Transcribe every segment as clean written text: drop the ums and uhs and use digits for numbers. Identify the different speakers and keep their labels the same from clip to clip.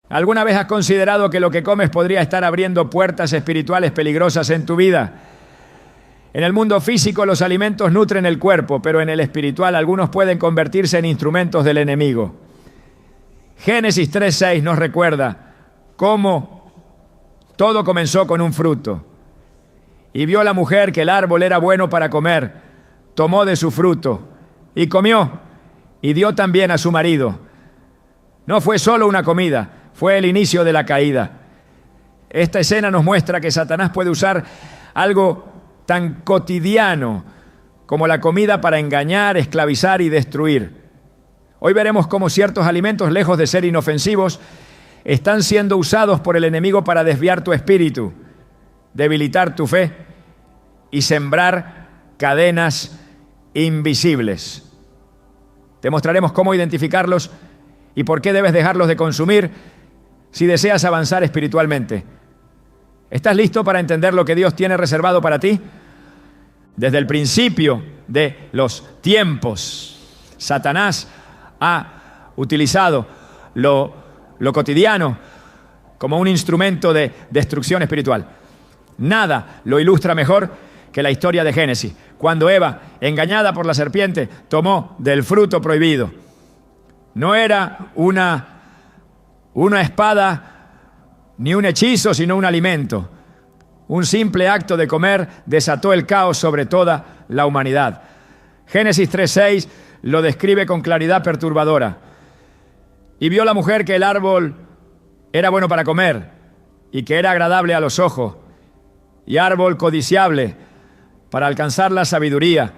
Speaker 1: ¿Alguna vez has considerado que lo que comes podría estar abriendo puertas espirituales peligrosas en tu vida? En el mundo físico los alimentos nutren el cuerpo, pero en el espiritual algunos pueden convertirse en instrumentos del enemigo. Génesis 3:6 nos recuerda cómo todo comenzó con un fruto. Y vio la mujer que el árbol era bueno para comer, tomó de su fruto y comió, y dio también a su marido. No fue solo una comida, fue el inicio de la caída. Esta escena nos muestra que Satanás puede usar algo tan cotidiano como la comida para engañar, esclavizar y destruir. Hoy veremos cómo ciertos alimentos, lejos de ser inofensivos, están siendo usados por el enemigo para desviar tu espíritu, debilitar tu fe y sembrar cadenas invisibles. Te mostraremos cómo identificarlos y por qué debes dejarlos de consumir si deseas avanzar espiritualmente. ¿Estás listo para entender lo que Dios tiene reservado para ti? Desde el principio de los tiempos, Satanás ha utilizado lo cotidiano como un instrumento de destrucción espiritual. Nada lo ilustra mejor que la historia de Génesis, cuando Eva, engañada por la serpiente, tomó del fruto prohibido. No era una espada ni un hechizo, sino un alimento. Un simple acto de comer desató el caos sobre toda la humanidad. Génesis 3:6 lo describe con claridad perturbadora. Y vio la mujer que el árbol era bueno para comer y que era agradable a los ojos y árbol codiciable para alcanzar la sabiduría,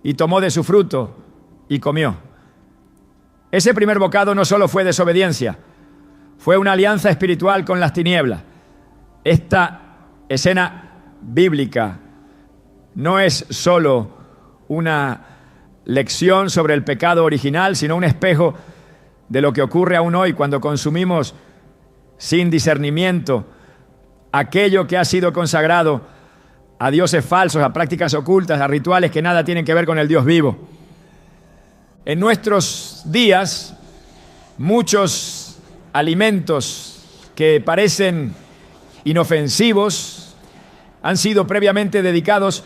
Speaker 1: y tomó de su fruto y comió. Ese primer bocado no solo fue desobediencia, fue una alianza espiritual con las tinieblas. Esta escena bíblica no es solo una lección sobre el pecado original, sino un espejo de lo que ocurre aún hoy cuando consumimos sin discernimiento aquello que ha sido consagrado a dioses falsos, a prácticas ocultas, a rituales que nada tienen que ver con el Dios vivo. En nuestros días, muchos alimentos que parecen inofensivos han sido previamente dedicados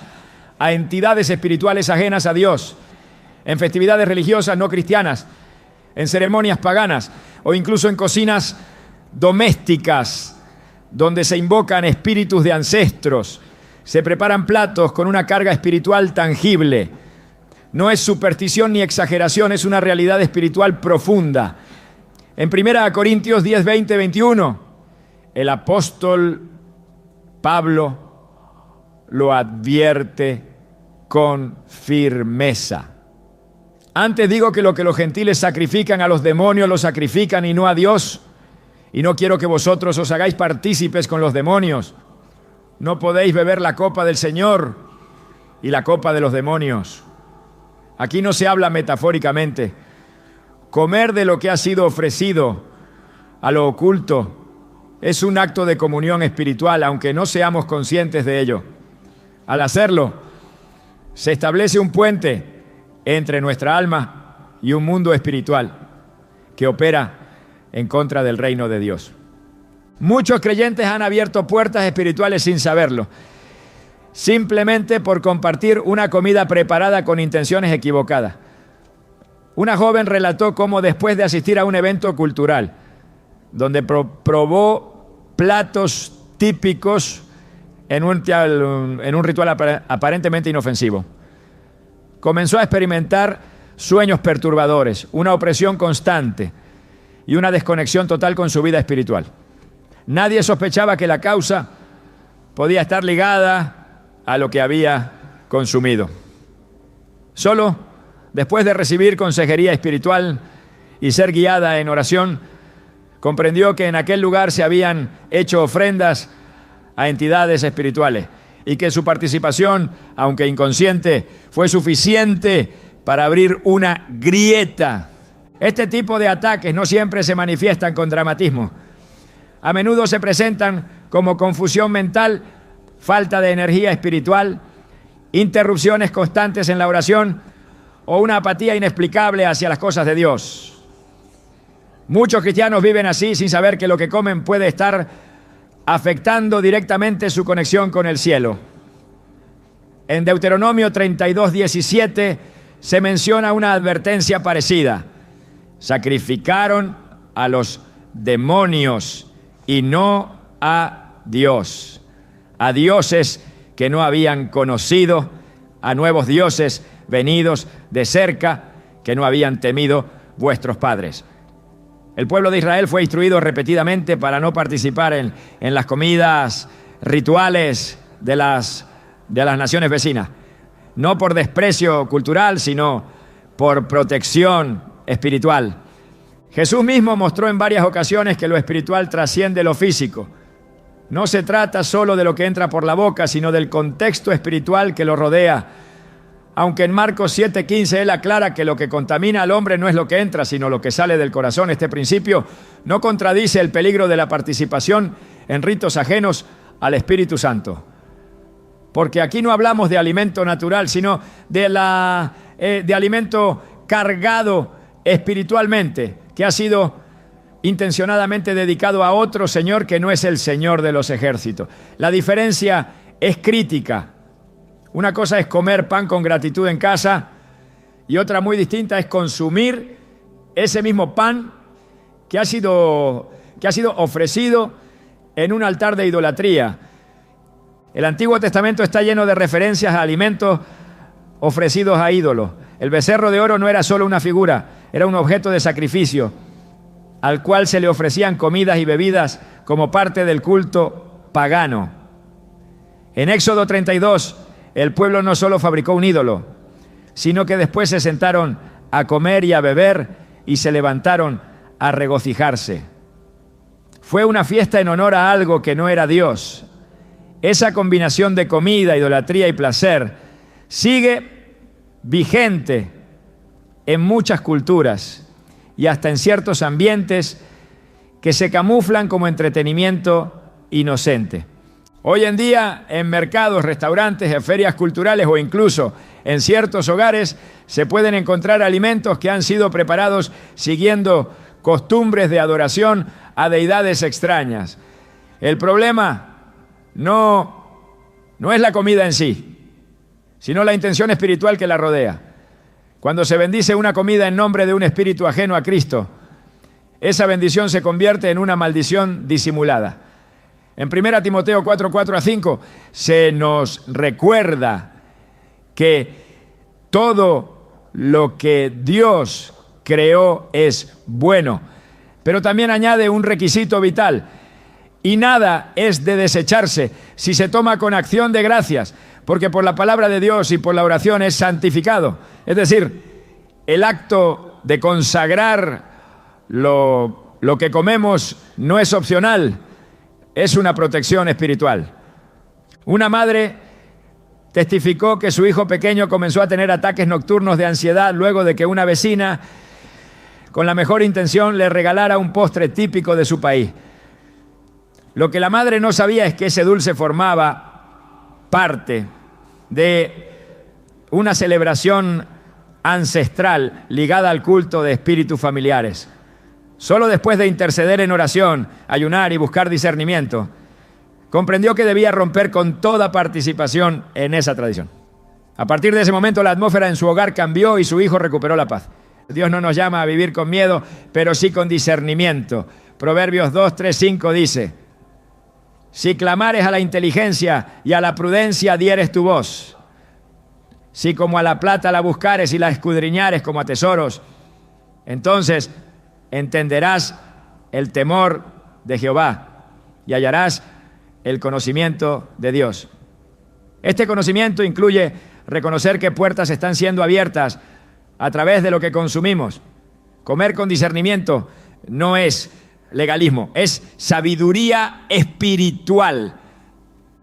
Speaker 1: a entidades espirituales ajenas a Dios, en festividades religiosas no cristianas, en ceremonias paganas o incluso en cocinas domésticas donde se invocan espíritus de ancestros. Se preparan platos con una carga espiritual tangible. No es superstición ni exageración, es una realidad espiritual profunda. En 1 Corintios 10, 20, 21, el apóstol Pablo lo advierte con firmeza. Antes digo que lo que los gentiles sacrifican a los demonios lo sacrifican y no a Dios. Y no quiero que vosotros os hagáis partícipes con los demonios. No podéis beber la copa del Señor y la copa de los demonios. Aquí no se habla metafóricamente. Comer de lo que ha sido ofrecido a lo oculto es un acto de comunión espiritual, aunque no seamos conscientes de ello. Al hacerlo, se establece un puente entre nuestra alma y un mundo espiritual que opera en contra del reino de Dios. Muchos creyentes han abierto puertas espirituales sin saberlo, simplemente por compartir una comida preparada con intenciones equivocadas. Una joven relató cómo después de asistir a un evento cultural, donde probó platos típicos en un ritual aparentemente inofensivo, comenzó a experimentar sueños perturbadores, una opresión constante y una desconexión total con su vida espiritual. Nadie sospechaba que la causa podía estar ligada a lo que había consumido. Solo después de recibir consejería espiritual y ser guiada en oración, comprendió que en aquel lugar se habían hecho ofrendas a entidades espirituales y que su participación, aunque inconsciente, fue suficiente para abrir una grieta. Este tipo de ataques no siempre se manifiestan con dramatismo. A menudo se presentan como confusión mental, falta de energía espiritual, interrupciones constantes en la oración o una apatía inexplicable hacia las cosas de Dios. Muchos cristianos viven así sin saber que lo que comen puede estar afectando directamente su conexión con el cielo. En Deuteronomio 32:17 se menciona una advertencia parecida. Sacrificaron a los demonios y no a Dios, a dioses que no habían conocido, a nuevos dioses venidos de cerca que no habían temido vuestros padres. El pueblo de Israel fue instruido repetidamente para no participar en las comidas rituales de las naciones vecinas, no por desprecio cultural, sino por protección espiritual. Jesús mismo mostró en varias ocasiones que lo espiritual trasciende lo físico. No se trata solo de lo que entra por la boca, sino del contexto espiritual que lo rodea. Aunque en Marcos 7:15 él aclara que lo que contamina al hombre no es lo que entra, sino lo que sale del corazón. Este principio no contradice el peligro de la participación en ritos ajenos al Espíritu Santo. Porque aquí no hablamos de alimento natural, sino de alimento cargado espiritualmente, que ha sido intencionadamente dedicado a otro Señor que no es el Señor de los ejércitos. La diferencia es crítica. Una cosa es comer pan con gratitud en casa y otra muy distinta es consumir ese mismo pan que ha sido ofrecido en un altar de idolatría. El Antiguo Testamento está lleno de referencias a alimentos ofrecidos a ídolos. El becerro de oro no era solo una figura, era un objeto de sacrificio al cual se le ofrecían comidas y bebidas como parte del culto pagano. En Éxodo 32, el pueblo no solo fabricó un ídolo, sino que después se sentaron a comer y a beber y se levantaron a regocijarse. Fue una fiesta en honor a algo que no era Dios. Esa combinación de comida, idolatría y placer sigue vigente en muchas culturas y hasta en ciertos ambientes que se camuflan como entretenimiento inocente. Hoy en día, en mercados, restaurantes, en ferias culturales o incluso en ciertos hogares, se pueden encontrar alimentos que han sido preparados siguiendo costumbres de adoración a deidades extrañas. El problema no es la comida en sí, sino la intención espiritual que la rodea. Cuando se bendice una comida en nombre de un espíritu ajeno a Cristo, esa bendición se convierte en una maldición disimulada. En 1 Timoteo 4:4-5 se nos recuerda que todo lo que Dios creó es bueno, pero también añade un requisito vital: y nada es de desecharse si se toma con acción de gracias, porque por la palabra de Dios y por la oración es santificado. Es decir, el acto de consagrar lo que comemos no es opcional, es una protección espiritual. Una madre testificó que su hijo pequeño comenzó a tener ataques nocturnos de ansiedad luego de que una vecina, con la mejor intención, le regalara un postre típico de su país. Lo que la madre no sabía es que ese dulce formaba parte de una celebración ancestral ligada al culto de espíritus familiares. Solo después de interceder en oración, ayunar y buscar discernimiento, comprendió que debía romper con toda participación en esa tradición. A partir de ese momento, la atmósfera en su hogar cambió y su hijo recuperó la paz. Dios no nos llama a vivir con miedo, pero sí con discernimiento. Proverbios 2:3-5 dice: si clamares a la inteligencia y a la prudencia dieres tu voz, si como a la plata la buscares y la escudriñares como a tesoros, entonces entenderás el temor de Jehová y hallarás el conocimiento de Dios. Este conocimiento incluye reconocer qué puertas están siendo abiertas a través de lo que consumimos. Comer con discernimiento no es legalismo, es sabiduría espiritual.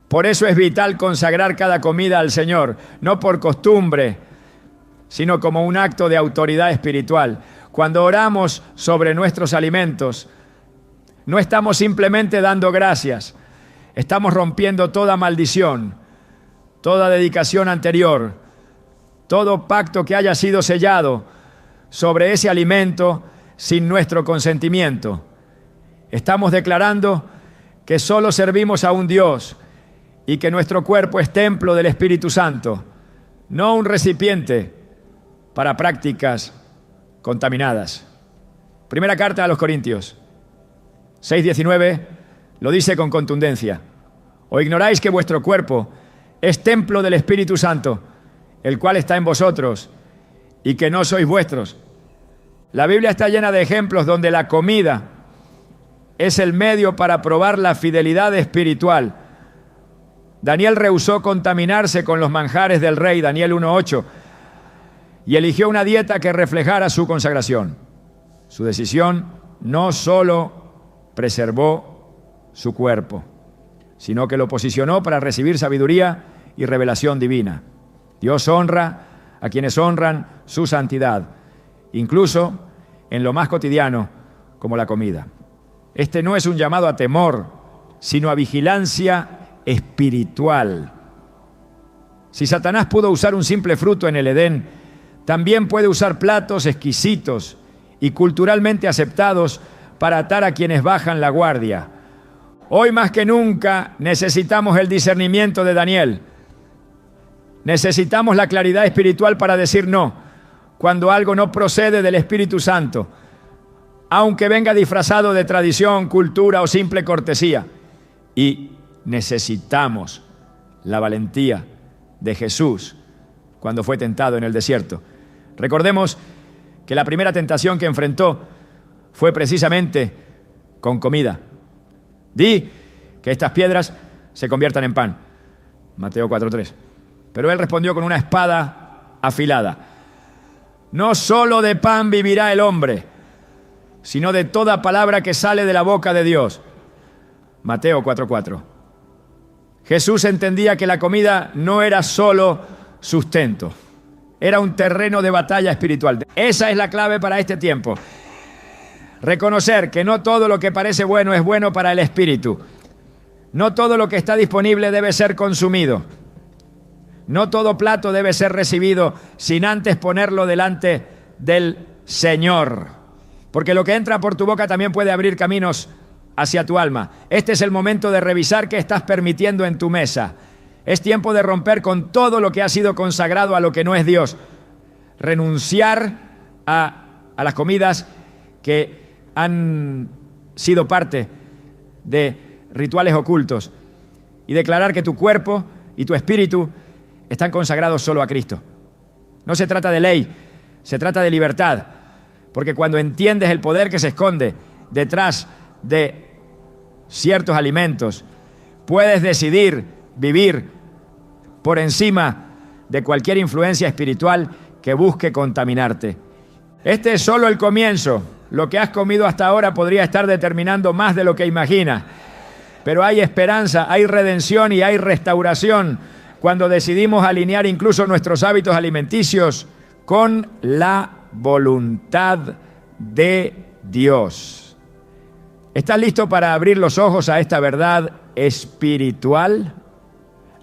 Speaker 1: Por eso es vital consagrar cada comida al Señor, no por costumbre, sino como un acto de autoridad espiritual. Cuando oramos sobre nuestros alimentos, no estamos simplemente dando gracias, estamos rompiendo toda maldición, toda dedicación anterior, todo pacto que haya sido sellado sobre ese alimento sin nuestro consentimiento. Estamos declarando que solo servimos a un Dios y que nuestro cuerpo es templo del Espíritu Santo, no un recipiente para prácticas contaminadas. Primera carta a los Corintios 6:19 lo dice con contundencia. ¿O ignoráis que vuestro cuerpo es templo del Espíritu Santo, el cual está en vosotros, y que no sois vuestros? La Biblia está llena de ejemplos donde la comida es el medio para probar la fidelidad espiritual. Daniel rehusó contaminarse con los manjares del rey, Daniel 1:8, y eligió una dieta que reflejara su consagración. Su decisión no solo preservó su cuerpo, sino que lo posicionó para recibir sabiduría y revelación divina. Dios honra a quienes honran su santidad, incluso en lo más cotidiano como la comida. Este no es un llamado a temor, sino a vigilancia espiritual. Si Satanás pudo usar un simple fruto en el Edén, también puede usar platos exquisitos y culturalmente aceptados para atar a quienes bajan la guardia. Hoy más que nunca necesitamos el discernimiento de Daniel. Necesitamos la claridad espiritual para decir no cuando algo no procede del Espíritu Santo, aunque venga disfrazado de tradición, cultura o simple cortesía. Y necesitamos la valentía de Jesús cuando fue tentado en el desierto. Recordemos que la primera tentación que enfrentó fue precisamente con comida. Di que estas piedras se conviertan en pan. Mateo 4:3. Pero él respondió con una espada afilada. No solo de pan vivirá el hombre, sino de toda palabra que sale de la boca de Dios. Mateo 4:4. Jesús entendía que la comida no era solo sustento, era un terreno de batalla espiritual. Esa es la clave para este tiempo. Reconocer que no todo lo que parece bueno es bueno para el espíritu. No todo lo que está disponible debe ser consumido. No todo plato debe ser recibido sin antes ponerlo delante del Señor. Porque lo que entra por tu boca también puede abrir caminos hacia tu alma. Este es el momento de revisar qué estás permitiendo en tu mesa. Es tiempo de romper con todo lo que ha sido consagrado a lo que no es Dios. Renunciar a las comidas que han sido parte de rituales ocultos y declarar que tu cuerpo y tu espíritu están consagrados solo a Cristo. No se trata de ley, se trata de libertad, porque cuando entiendes el poder que se esconde detrás de ciertos alimentos, puedes decidir vivir por encima de cualquier influencia espiritual que busque contaminarte. Este es solo el comienzo. Lo que has comido hasta ahora podría estar determinando más de lo que imaginas. Pero hay esperanza, hay redención y hay restauración cuando decidimos alinear incluso nuestros hábitos alimenticios con la voluntad de Dios. ¿Estás listo para abrir los ojos a esta verdad espiritual?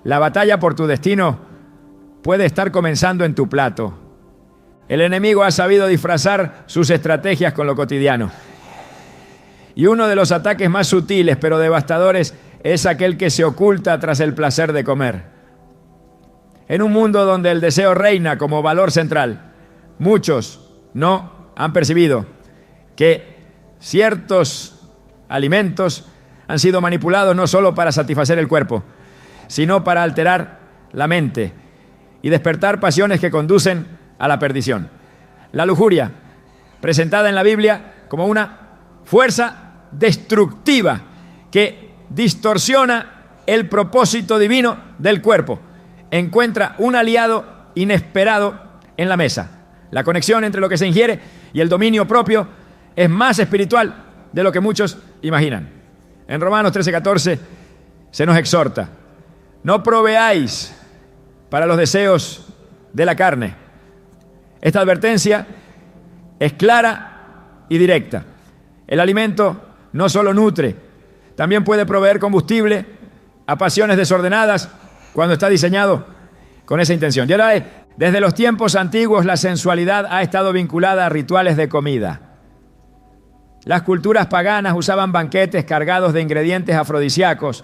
Speaker 1: La batalla por tu destino puede estar comenzando en tu plato. El enemigo ha sabido disfrazar sus estrategias con lo cotidiano. Y uno de los ataques más sutiles pero devastadores es aquel que se oculta tras el placer de comer. En un mundo donde el deseo reina como valor central, muchos no han percibido que ciertos alimentos han sido manipulados no solo para satisfacer el cuerpo, sino para alterar la mente y despertar pasiones que conducen a la perdición. La lujuria, presentada en la Biblia como una fuerza destructiva que distorsiona el propósito divino del cuerpo, encuentra un aliado inesperado en la mesa. La conexión entre lo que se ingiere y el dominio propio es más espiritual de lo que muchos imaginan. En Romanos 13:14 se nos exhorta: no proveáis para los deseos de la carne. Esta advertencia es clara y directa. El alimento no solo nutre, también puede proveer combustible a pasiones desordenadas cuando está diseñado con esa intención. Y ahora, desde los tiempos antiguos, la sensualidad ha estado vinculada a rituales de comida. Las culturas paganas usaban banquetes cargados de ingredientes afrodisíacos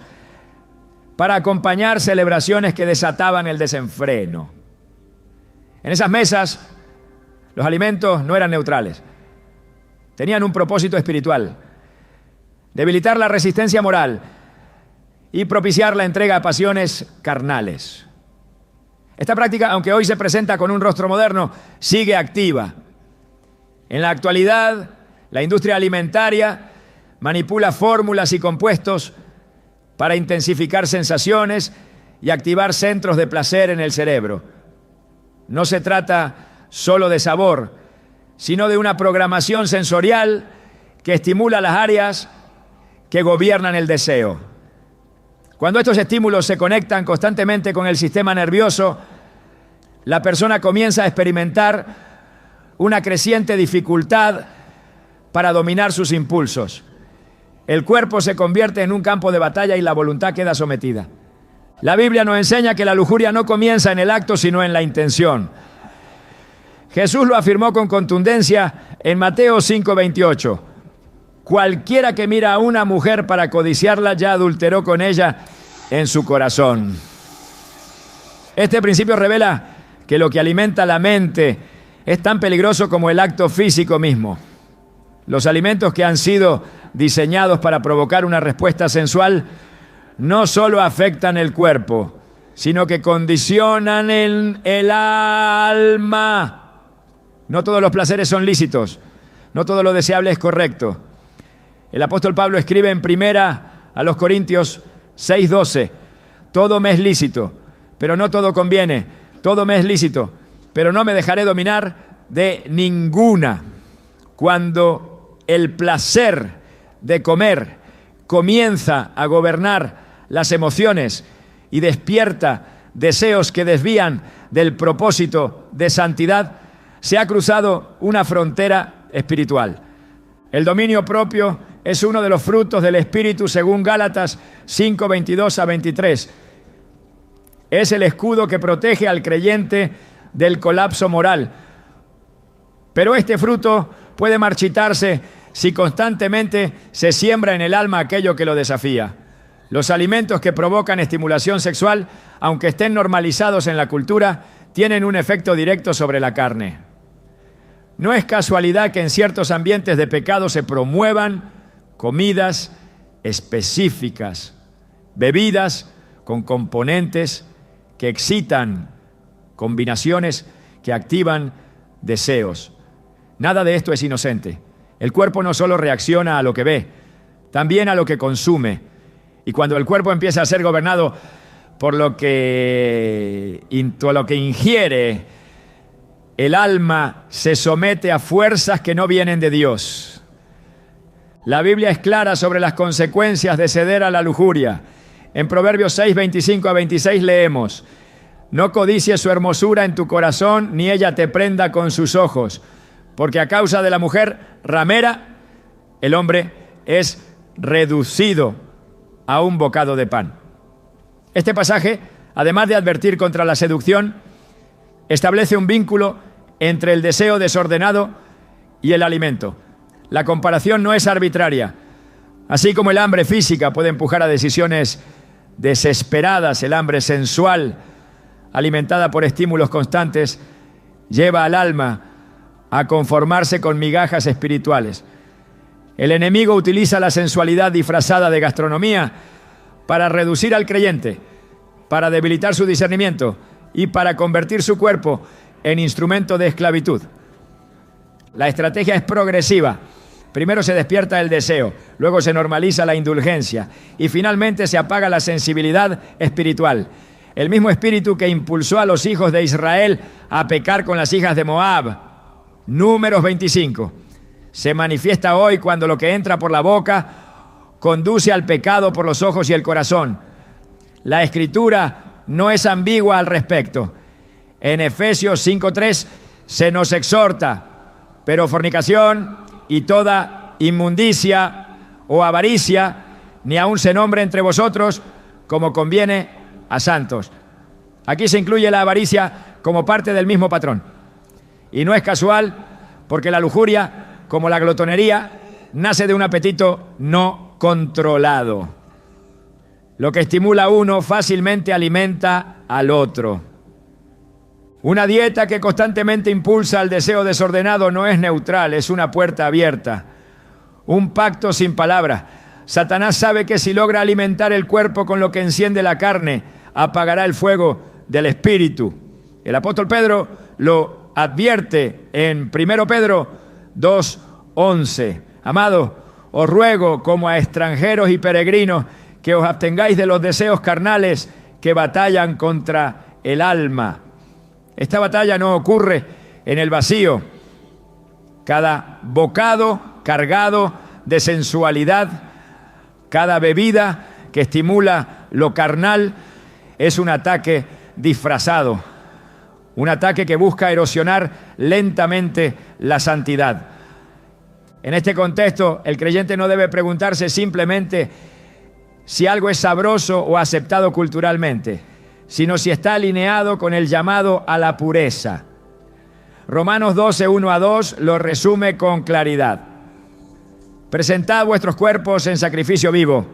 Speaker 1: para acompañar celebraciones que desataban el desenfreno. En esas mesas, los alimentos no eran neutrales. Tenían un propósito espiritual: debilitar la resistencia moral y propiciar la entrega a pasiones carnales. Esta práctica, aunque hoy se presenta con un rostro moderno, sigue activa. En la actualidad, la industria alimentaria manipula fórmulas y compuestos para intensificar sensaciones y activar centros de placer en el cerebro. No se trata solo de sabor, sino de una programación sensorial que estimula las áreas que gobiernan el deseo. Cuando estos estímulos se conectan constantemente con el sistema nervioso, la persona comienza a experimentar una creciente dificultad para dominar sus impulsos. El cuerpo se convierte en un campo de batalla y la voluntad queda sometida. La Biblia nos enseña que la lujuria no comienza en el acto, sino en la intención. Jesús lo afirmó con contundencia en Mateo 5:28. Cualquiera que mira a una mujer para codiciarla ya adulteró con ella en su corazón. Este principio revela que lo que alimenta la mente es tan peligroso como el acto físico mismo. Los alimentos que han sido diseñados para provocar una respuesta sensual no solo afectan el cuerpo, sino que condicionan el alma. No todos los placeres son lícitos, no todo lo deseable es correcto. El apóstol Pablo escribe en primera a los Corintios 6:12: todo me es lícito, pero no todo conviene. Todo me es lícito, pero no me dejaré dominar de ninguna. Cuando el placer de comer comienza a gobernar las emociones y despierta deseos que desvían del propósito de santidad, se ha cruzado una frontera espiritual. El dominio propio es uno de los frutos del Espíritu según Gálatas 5:22-23. Es el escudo que protege al creyente del colapso moral. Pero este fruto puede marchitarse si constantemente se siembra en el alma aquello que lo desafía. Los alimentos que provocan estimulación sexual, aunque estén normalizados en la cultura, tienen un efecto directo sobre la carne. No es casualidad que en ciertos ambientes de pecado se promuevan comidas específicas, bebidas con componentes que excitan, combinaciones que activan deseos. Nada de esto es inocente. El cuerpo no solo reacciona a lo que ve, también a lo que consume. Y cuando el cuerpo empieza a ser gobernado por lo que ingiere, el alma se somete a fuerzas que no vienen de Dios. La Biblia es clara sobre las consecuencias de ceder a la lujuria. En Proverbios 6:25-26 leemos: no codicies su hermosura en tu corazón, ni ella te prenda con sus ojos, porque a causa de la mujer ramera, el hombre es reducido a un bocado de pan. Este pasaje, además de advertir contra la seducción, establece un vínculo entre el deseo desordenado y el alimento. La comparación no es arbitraria. Así como el hambre física puede empujar a decisiones desesperadas, el hambre sensual, alimentada por estímulos constantes, lleva al alma a conformarse con migajas espirituales. El enemigo utiliza la sensualidad disfrazada de gastronomía para reducir al creyente, para debilitar su discernimiento y para convertir su cuerpo en instrumento de esclavitud. La estrategia es progresiva. Primero se despierta el deseo, luego se normaliza la indulgencia y finalmente se apaga la sensibilidad espiritual. El mismo espíritu que impulsó a los hijos de Israel a pecar con las hijas de Moab, Números 25, se manifiesta hoy cuando lo que entra por la boca conduce al pecado por los ojos y el corazón. La Escritura no es ambigua al respecto. En Efesios 5:3 se nos exhorta: pero fornicación y toda inmundicia o avaricia ni aun se nombre entre vosotros como conviene a santos. Aquí se incluye la avaricia como parte del mismo patrón. Y no es casual, porque la lujuria, como la glotonería, nace de un apetito no controlado. Lo que estimula a uno fácilmente alimenta al otro. Una dieta que constantemente impulsa al deseo desordenado no es neutral, es una puerta abierta. Un pacto sin palabras. Satanás sabe que si logra alimentar el cuerpo con lo que enciende la carne, apagará el fuego del espíritu. El apóstol Pedro lo advierte en 1 Pedro 2:11. Amados, os ruego como a extranjeros y peregrinos que os abstengáis de los deseos carnales que batallan contra el alma. Esta batalla no ocurre en el vacío. Cada bocado cargado de sensualidad, cada bebida que estimula lo carnal es un ataque disfrazado, un ataque que busca erosionar lentamente la santidad. En este contexto, el creyente no debe preguntarse simplemente si algo es sabroso o aceptado culturalmente, sino si está alineado con el llamado a la pureza. Romanos 12, 1-2 lo resume con claridad. Presentad vuestros cuerpos en sacrificio vivo,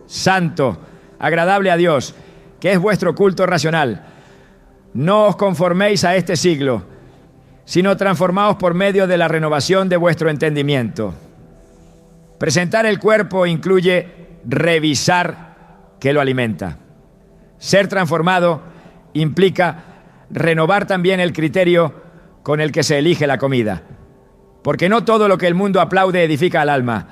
Speaker 1: santo, agradable a Dios, que es vuestro culto racional. No os conforméis a este siglo, sino transformaos por medio de la renovación de vuestro entendimiento. Presentar el cuerpo incluye revisar qué lo alimenta. Ser transformado implica renovar también el criterio con el que se elige la comida. Porque no todo lo que el mundo aplaude edifica al alma.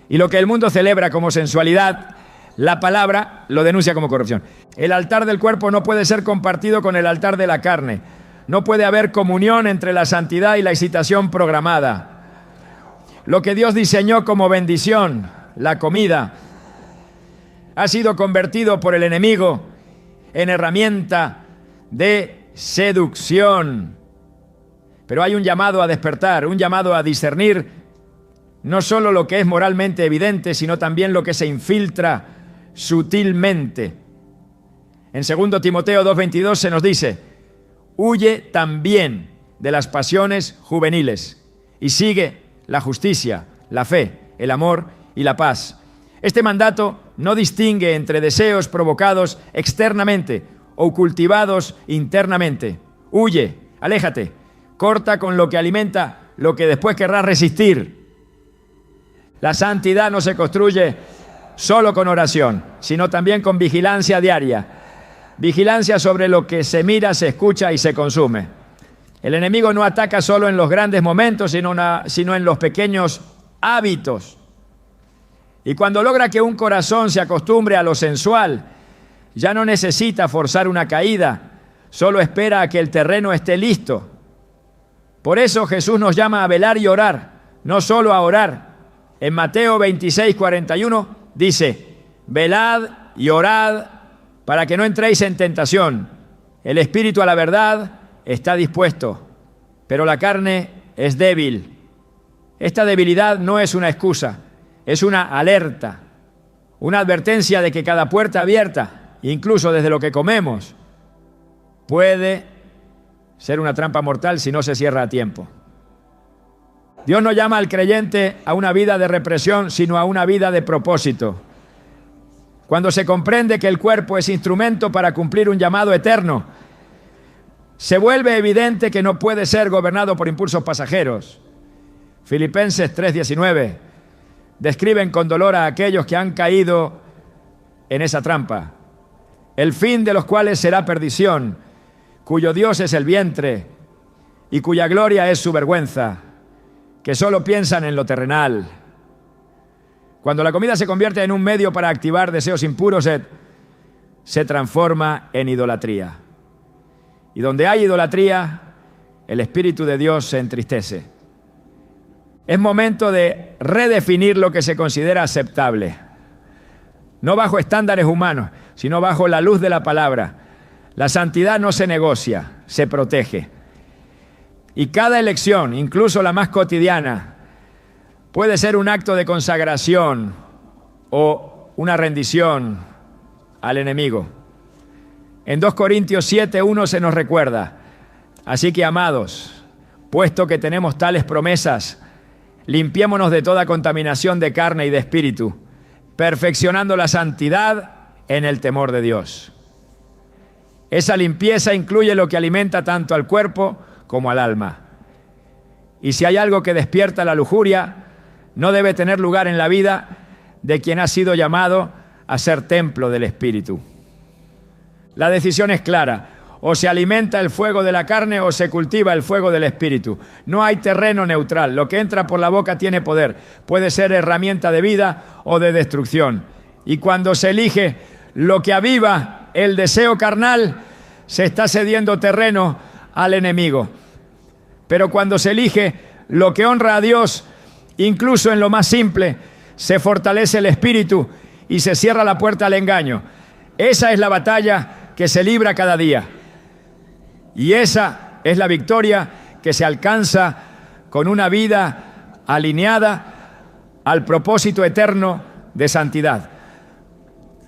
Speaker 1: Y lo que el mundo celebra como sensualidad, la palabra lo denuncia como corrupción. El altar del cuerpo no puede ser compartido con el altar de la carne. No puede haber comunión entre la santidad y la excitación programada. Lo que Dios diseñó como bendición, la comida, ha sido convertido por el enemigo en herramienta de seducción. Pero hay un llamado a despertar, un llamado a discernir no solo lo que es moralmente evidente, sino también lo que se infiltra sutilmente. En 2 Timoteo 2:22 se nos dice: huye también de las pasiones juveniles y sigue la justicia, la fe, el amor y la paz. Este mandato no distingue entre deseos provocados externamente o cultivados internamente. Huye, aléjate, corta con lo que alimenta lo que después querrás resistir. La santidad no se construye solo con oración, sino también con vigilancia diaria. Vigilancia sobre lo que se mira, se escucha y se consume. El enemigo no ataca solo en los grandes momentos, sino en los pequeños hábitos. Y cuando logra que un corazón se acostumbre a lo sensual, ya no necesita forzar una caída, solo espera a que el terreno esté listo. Por eso Jesús nos llama a velar y orar, no solo a orar. En Mateo 26:41 dice: velad y orad para que no entréis en tentación. El espíritu a la verdad está dispuesto, pero la carne es débil. Esta debilidad no es una excusa, es una alerta, una advertencia de que cada puerta abierta, incluso desde lo que comemos, puede ser una trampa mortal si no se cierra a tiempo. Dios no llama al creyente a una vida de represión, sino a una vida de propósito. Cuando se comprende que el cuerpo es instrumento para cumplir un llamado eterno, se vuelve evidente que no puede ser gobernado por impulsos pasajeros. Filipenses 3:19 describen con dolor a aquellos que han caído en esa trampa, el fin de los cuales será perdición, cuyo Dios es el vientre y cuya gloria es su vergüenza, que solo piensan en lo terrenal. Cuando la comida se convierte en un medio para activar deseos impuros, se transforma en idolatría. Y donde hay idolatría, el Espíritu de Dios se entristece. Es momento de redefinir lo que se considera aceptable. No bajo estándares humanos, sino bajo la luz de la palabra. La santidad no se negocia, se protege. Y cada elección, incluso la más cotidiana, puede ser un acto de consagración o una rendición al enemigo. En 2 Corintios 7:1 se nos recuerda: así que, amados, puesto que tenemos tales promesas, limpiémonos de toda contaminación de carne y de espíritu, perfeccionando la santidad en el temor de Dios. Esa limpieza incluye lo que alimenta tanto al cuerpo como al alma. Y si hay algo que despierta la lujuria, no debe tener lugar en la vida de quien ha sido llamado a ser templo del Espíritu. La decisión es clara: o se alimenta el fuego de la carne o se cultiva el fuego del Espíritu. No hay terreno neutral. Lo que entra por la boca tiene poder. Puede ser herramienta de vida o de destrucción. Y cuando se elige lo que aviva el deseo carnal, se está cediendo terreno al enemigo. Pero cuando se elige lo que honra a Dios, incluso en lo más simple, se fortalece el espíritu y se cierra la puerta al engaño. Esa es la batalla que se libra cada día. Y esa es la victoria que se alcanza con una vida alineada al propósito eterno de santidad.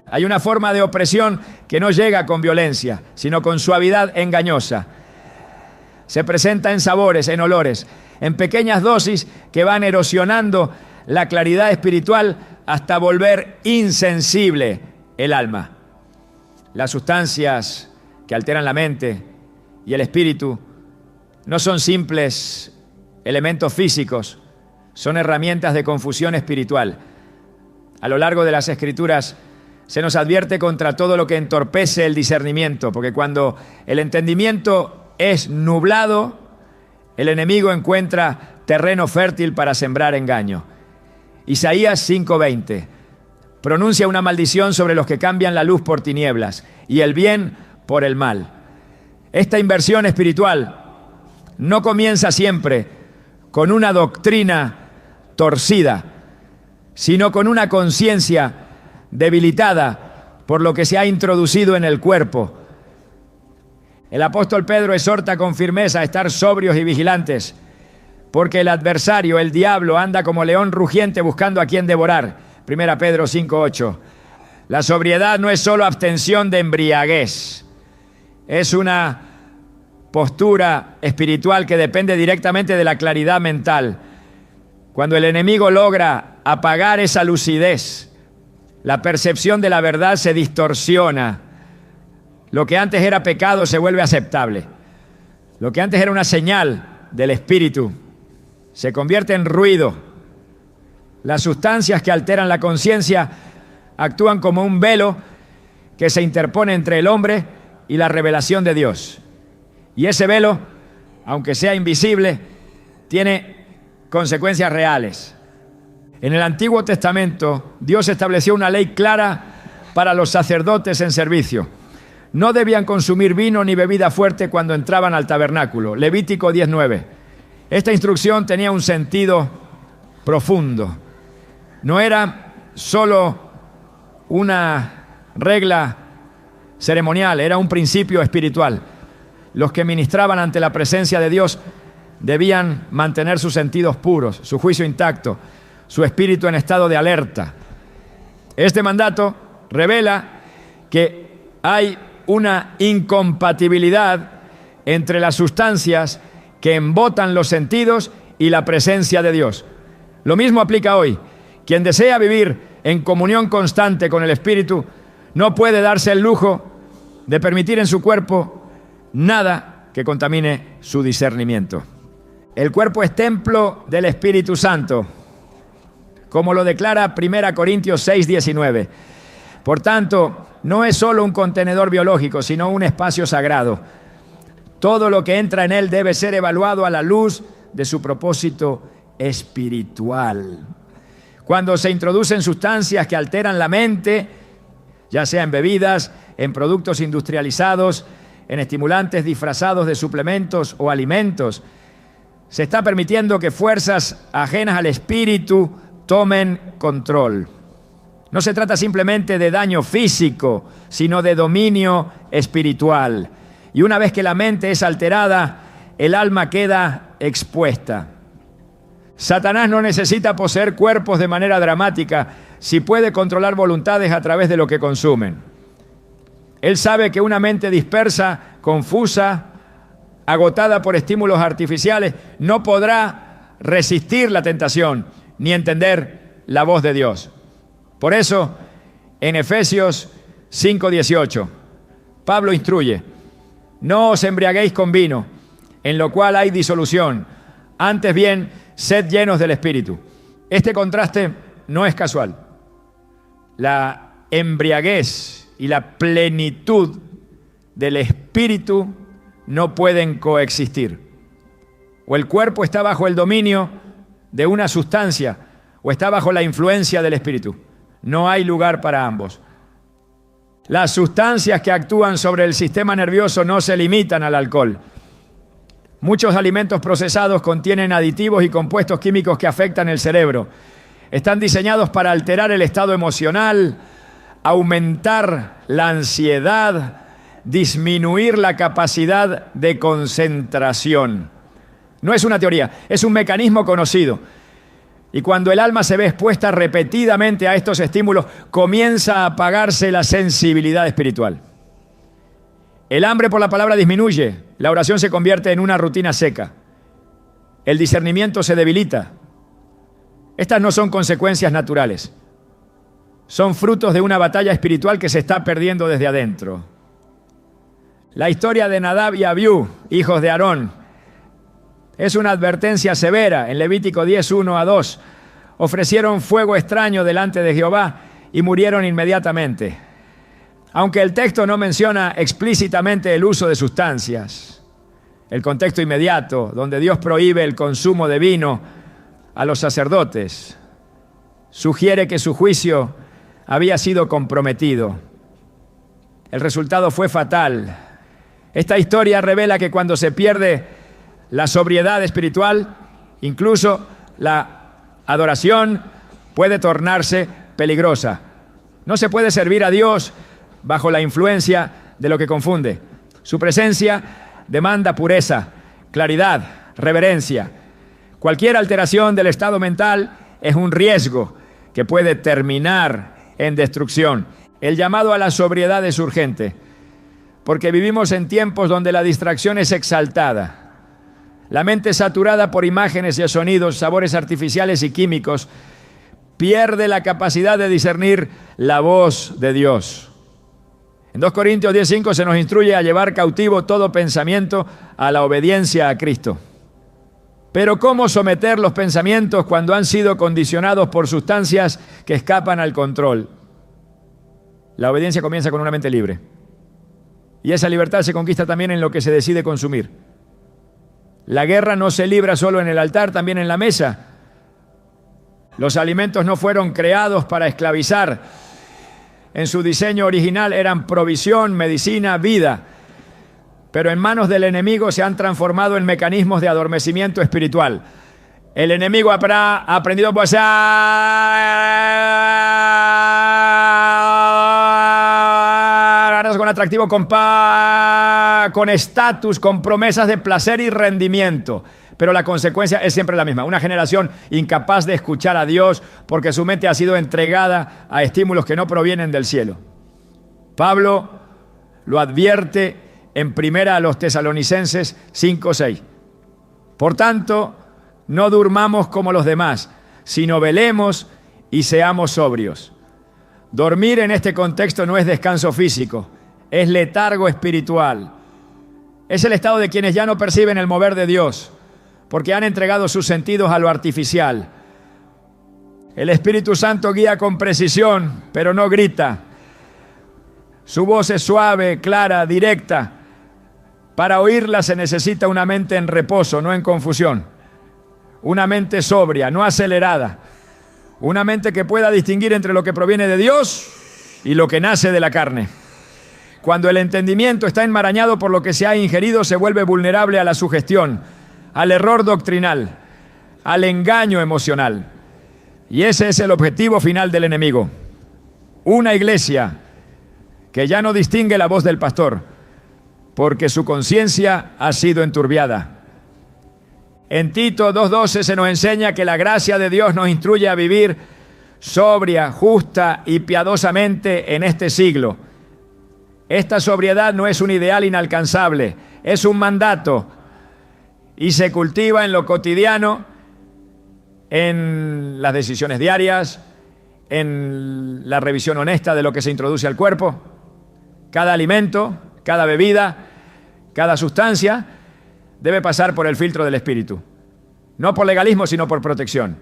Speaker 1: Hay una forma de opresión que no llega con violencia, sino con suavidad engañosa. Se presenta en sabores, en olores, en pequeñas dosis que van erosionando la claridad espiritual hasta volver insensible el alma. Las sustancias que alteran la mente y el espíritu no son simples elementos físicos, son herramientas de confusión espiritual. A lo largo de las Escrituras se nos advierte contra todo lo que entorpece el discernimiento, porque cuando el entendimiento es nublado, el enemigo encuentra terreno fértil para sembrar engaño. Isaías 5:20 pronuncia una maldición sobre los que cambian la luz por tinieblas y el bien por el mal. Esta inversión espiritual no comienza siempre con una doctrina torcida, sino con una conciencia debilitada por lo que se ha introducido en el cuerpo. El apóstol Pedro exhorta con firmeza a estar sobrios y vigilantes, porque el adversario, el diablo, anda como león rugiente buscando a quien devorar. 1 Pedro 5:8. La sobriedad no es solo abstención de embriaguez, es una postura espiritual que depende directamente de la claridad mental. Cuando el enemigo logra apagar esa lucidez, la percepción de la verdad se distorsiona. Lo que antes era pecado se vuelve aceptable. Lo que antes era una señal del espíritu se convierte en ruido. Las sustancias que alteran la conciencia actúan como un velo que se interpone entre el hombre y la revelación de Dios. Y ese velo, aunque sea invisible, tiene consecuencias reales. En el Antiguo Testamento, Dios estableció una ley clara para los sacerdotes en servicio. No debían consumir vino ni bebida fuerte cuando entraban al tabernáculo. Levítico 19. Esta instrucción tenía un sentido profundo. No era solo una regla ceremonial, era un principio espiritual. Los que ministraban ante la presencia de Dios debían mantener sus sentidos puros, su juicio intacto, su espíritu en estado de alerta. Este mandato revela que hay una incompatibilidad entre las sustancias que embotan los sentidos y la presencia de Dios. Lo mismo aplica hoy. Quien desea vivir en comunión constante con el Espíritu no puede darse el lujo de permitir en su cuerpo nada que contamine su discernimiento. El cuerpo es templo del Espíritu Santo, como lo declara 1 Corintios 6:19. Por tanto, no es solo un contenedor biológico, sino un espacio sagrado. Todo lo que entra en él debe ser evaluado a la luz de su propósito espiritual. Cuando se introducen sustancias que alteran la mente, ya sea en bebidas, en productos industrializados, en estimulantes disfrazados de suplementos o alimentos, se está permitiendo que fuerzas ajenas al espíritu tomen control. No se trata simplemente de daño físico, sino de dominio espiritual. Y una vez que la mente es alterada, el alma queda expuesta. Satanás no necesita poseer cuerpos de manera dramática si puede controlar voluntades a través de lo que consumen. Él sabe que una mente dispersa, confusa, agotada por estímulos artificiales, no podrá resistir la tentación, ni entender la voz de Dios. Por eso, en Efesios 5:18, Pablo instruye: no os embriaguéis con vino, en lo cual hay disolución, antes bien, sed llenos del Espíritu. Este contraste no es casual. La embriaguez y la plenitud del Espíritu no pueden coexistir. O el cuerpo está bajo el dominio de una sustancia, o está bajo la influencia del Espíritu. No hay lugar para ambos. Las sustancias que actúan sobre el sistema nervioso no se limitan al alcohol. Muchos alimentos procesados contienen aditivos y compuestos químicos que afectan el cerebro. Están diseñados para alterar el estado emocional, aumentar la ansiedad, disminuir la capacidad de concentración. No es una teoría, es un mecanismo conocido. Y cuando el alma se ve expuesta repetidamente a estos estímulos, comienza a apagarse la sensibilidad espiritual. El hambre por la palabra disminuye, la oración se convierte en una rutina seca. El discernimiento se debilita. Estas no son consecuencias naturales. Son frutos de una batalla espiritual que se está perdiendo desde adentro. La historia de Nadab y Abiú, hijos de Aarón, es una advertencia severa. En Levítico 10:1-2, ofrecieron fuego extraño delante de Jehová y murieron inmediatamente. Aunque el texto no menciona explícitamente el uso de sustancias, el contexto inmediato, donde Dios prohíbe el consumo de vino a los sacerdotes, sugiere que su juicio había sido comprometido. El resultado fue fatal. Esta historia revela que cuando se pierde la sobriedad espiritual, incluso la adoración puede tornarse peligrosa. No se puede servir a Dios bajo la influencia de lo que confunde. Su presencia demanda pureza, claridad, reverencia. Cualquier alteración del estado mental es un riesgo que puede terminar en destrucción. El llamado a la sobriedad es urgente, porque vivimos en tiempos donde la distracción es exaltada. La mente saturada por imágenes y sonidos, sabores artificiales y químicos, pierde la capacidad de discernir la voz de Dios. En 2 Corintios 10:5 se nos instruye a llevar cautivo todo pensamiento a la obediencia a Cristo. Pero ¿cómo someter los pensamientos cuando han sido condicionados por sustancias que escapan al control? La obediencia comienza con una mente libre. Y esa libertad se conquista también en lo que se decide consumir. La guerra no se libra solo en el altar, también en la mesa. Los alimentos no fueron creados para esclavizar. En su diseño original eran provisión, medicina, vida. Pero en manos del enemigo se han transformado en mecanismos de adormecimiento espiritual. El enemigo habrá aprendido pues con atractivo, con estatus, con promesas de placer y rendimiento. Pero la consecuencia es siempre la misma. Una generación incapaz de escuchar a Dios porque su mente ha sido entregada a estímulos que no provienen del cielo. Pablo lo advierte en 1 Tesalonicenses 5:6. Por tanto, no durmamos como los demás, sino velemos y seamos sobrios. Dormir en este contexto no es descanso físico, es letargo espiritual. Es el estado de quienes ya no perciben el mover de Dios, porque han entregado sus sentidos a lo artificial. El Espíritu Santo guía con precisión, pero no grita. Su voz es suave, clara, directa. Para oírla se necesita una mente en reposo, no en confusión. Una mente sobria, no acelerada. Una mente que pueda distinguir entre lo que proviene de Dios y lo que nace de la carne. Cuando el entendimiento está enmarañado por lo que se ha ingerido, se vuelve vulnerable a la sugestión, al error doctrinal, al engaño emocional. Y ese es el objetivo final del enemigo. Una iglesia que ya no distingue la voz del pastor, porque su conciencia ha sido enturbiada. En Tito 2:12 se nos enseña que la gracia de Dios nos instruye a vivir sobria, justa y piadosamente en este siglo. Esta sobriedad no es un ideal inalcanzable, es un mandato y se cultiva en lo cotidiano en las decisiones diarias, en la revisión honesta de lo que se introduce al cuerpo. Cada alimento, cada bebida, cada sustancia debe pasar por el filtro del Espíritu. No por legalismo, sino por protección.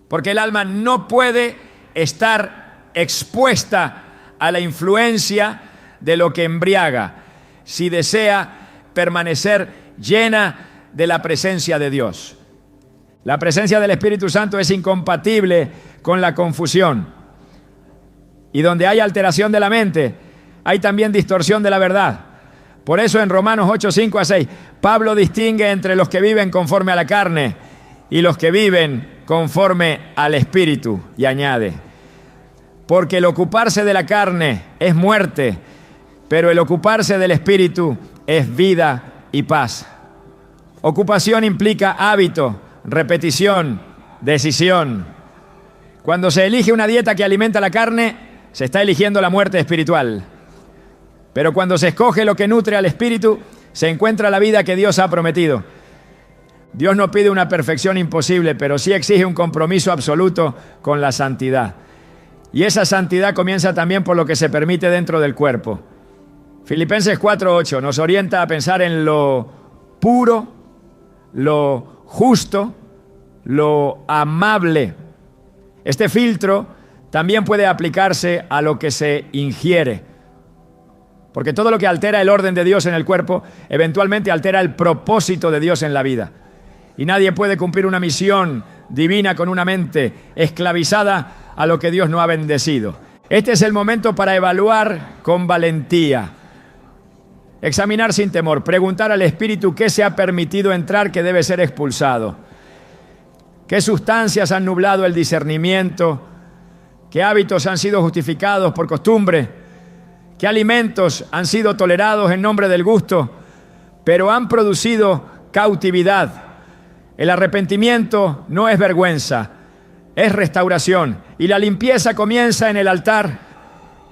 Speaker 1: Porque el alma no puede estar expuesta a la influencia de lo que embriaga si desea permanecer llena de la presencia de Dios. La presencia del Espíritu Santo es incompatible con la confusión. Y donde hay alteración de la mente, hay también distorsión de la verdad. Por eso en Romanos 8, 5 a 6, Pablo distingue entre los que viven conforme a la carne y los que viven conforme al Espíritu, y añade: porque el ocuparse de la carne es muerte, pero el ocuparse del Espíritu es vida y paz. Ocupación implica hábito, repetición, decisión. Cuando se elige una dieta que alimenta la carne, se está eligiendo la muerte espiritual. Pero cuando se escoge lo que nutre al espíritu, se encuentra la vida que Dios ha prometido. Dios no pide una perfección imposible, pero sí exige un compromiso absoluto con la santidad. Y esa santidad comienza también por lo que se permite dentro del cuerpo. Filipenses 4:8 nos orienta a pensar en lo puro, lo justo, lo amable. Este filtro también puede aplicarse a lo que se ingiere, porque todo lo que altera el orden de Dios en el cuerpo eventualmente altera el propósito de Dios en la vida. Y nadie puede cumplir una misión divina con una mente esclavizada a lo que Dios no ha bendecido. Este es el momento para evaluar con valentía, examinar sin temor, preguntar al Espíritu qué se ha permitido entrar que debe ser expulsado, qué sustancias han nublado el discernimiento, qué hábitos han sido justificados por costumbre, qué alimentos han sido tolerados en nombre del gusto, pero han producido cautividad. El arrepentimiento no es vergüenza, es restauración. Y la limpieza comienza en el altar,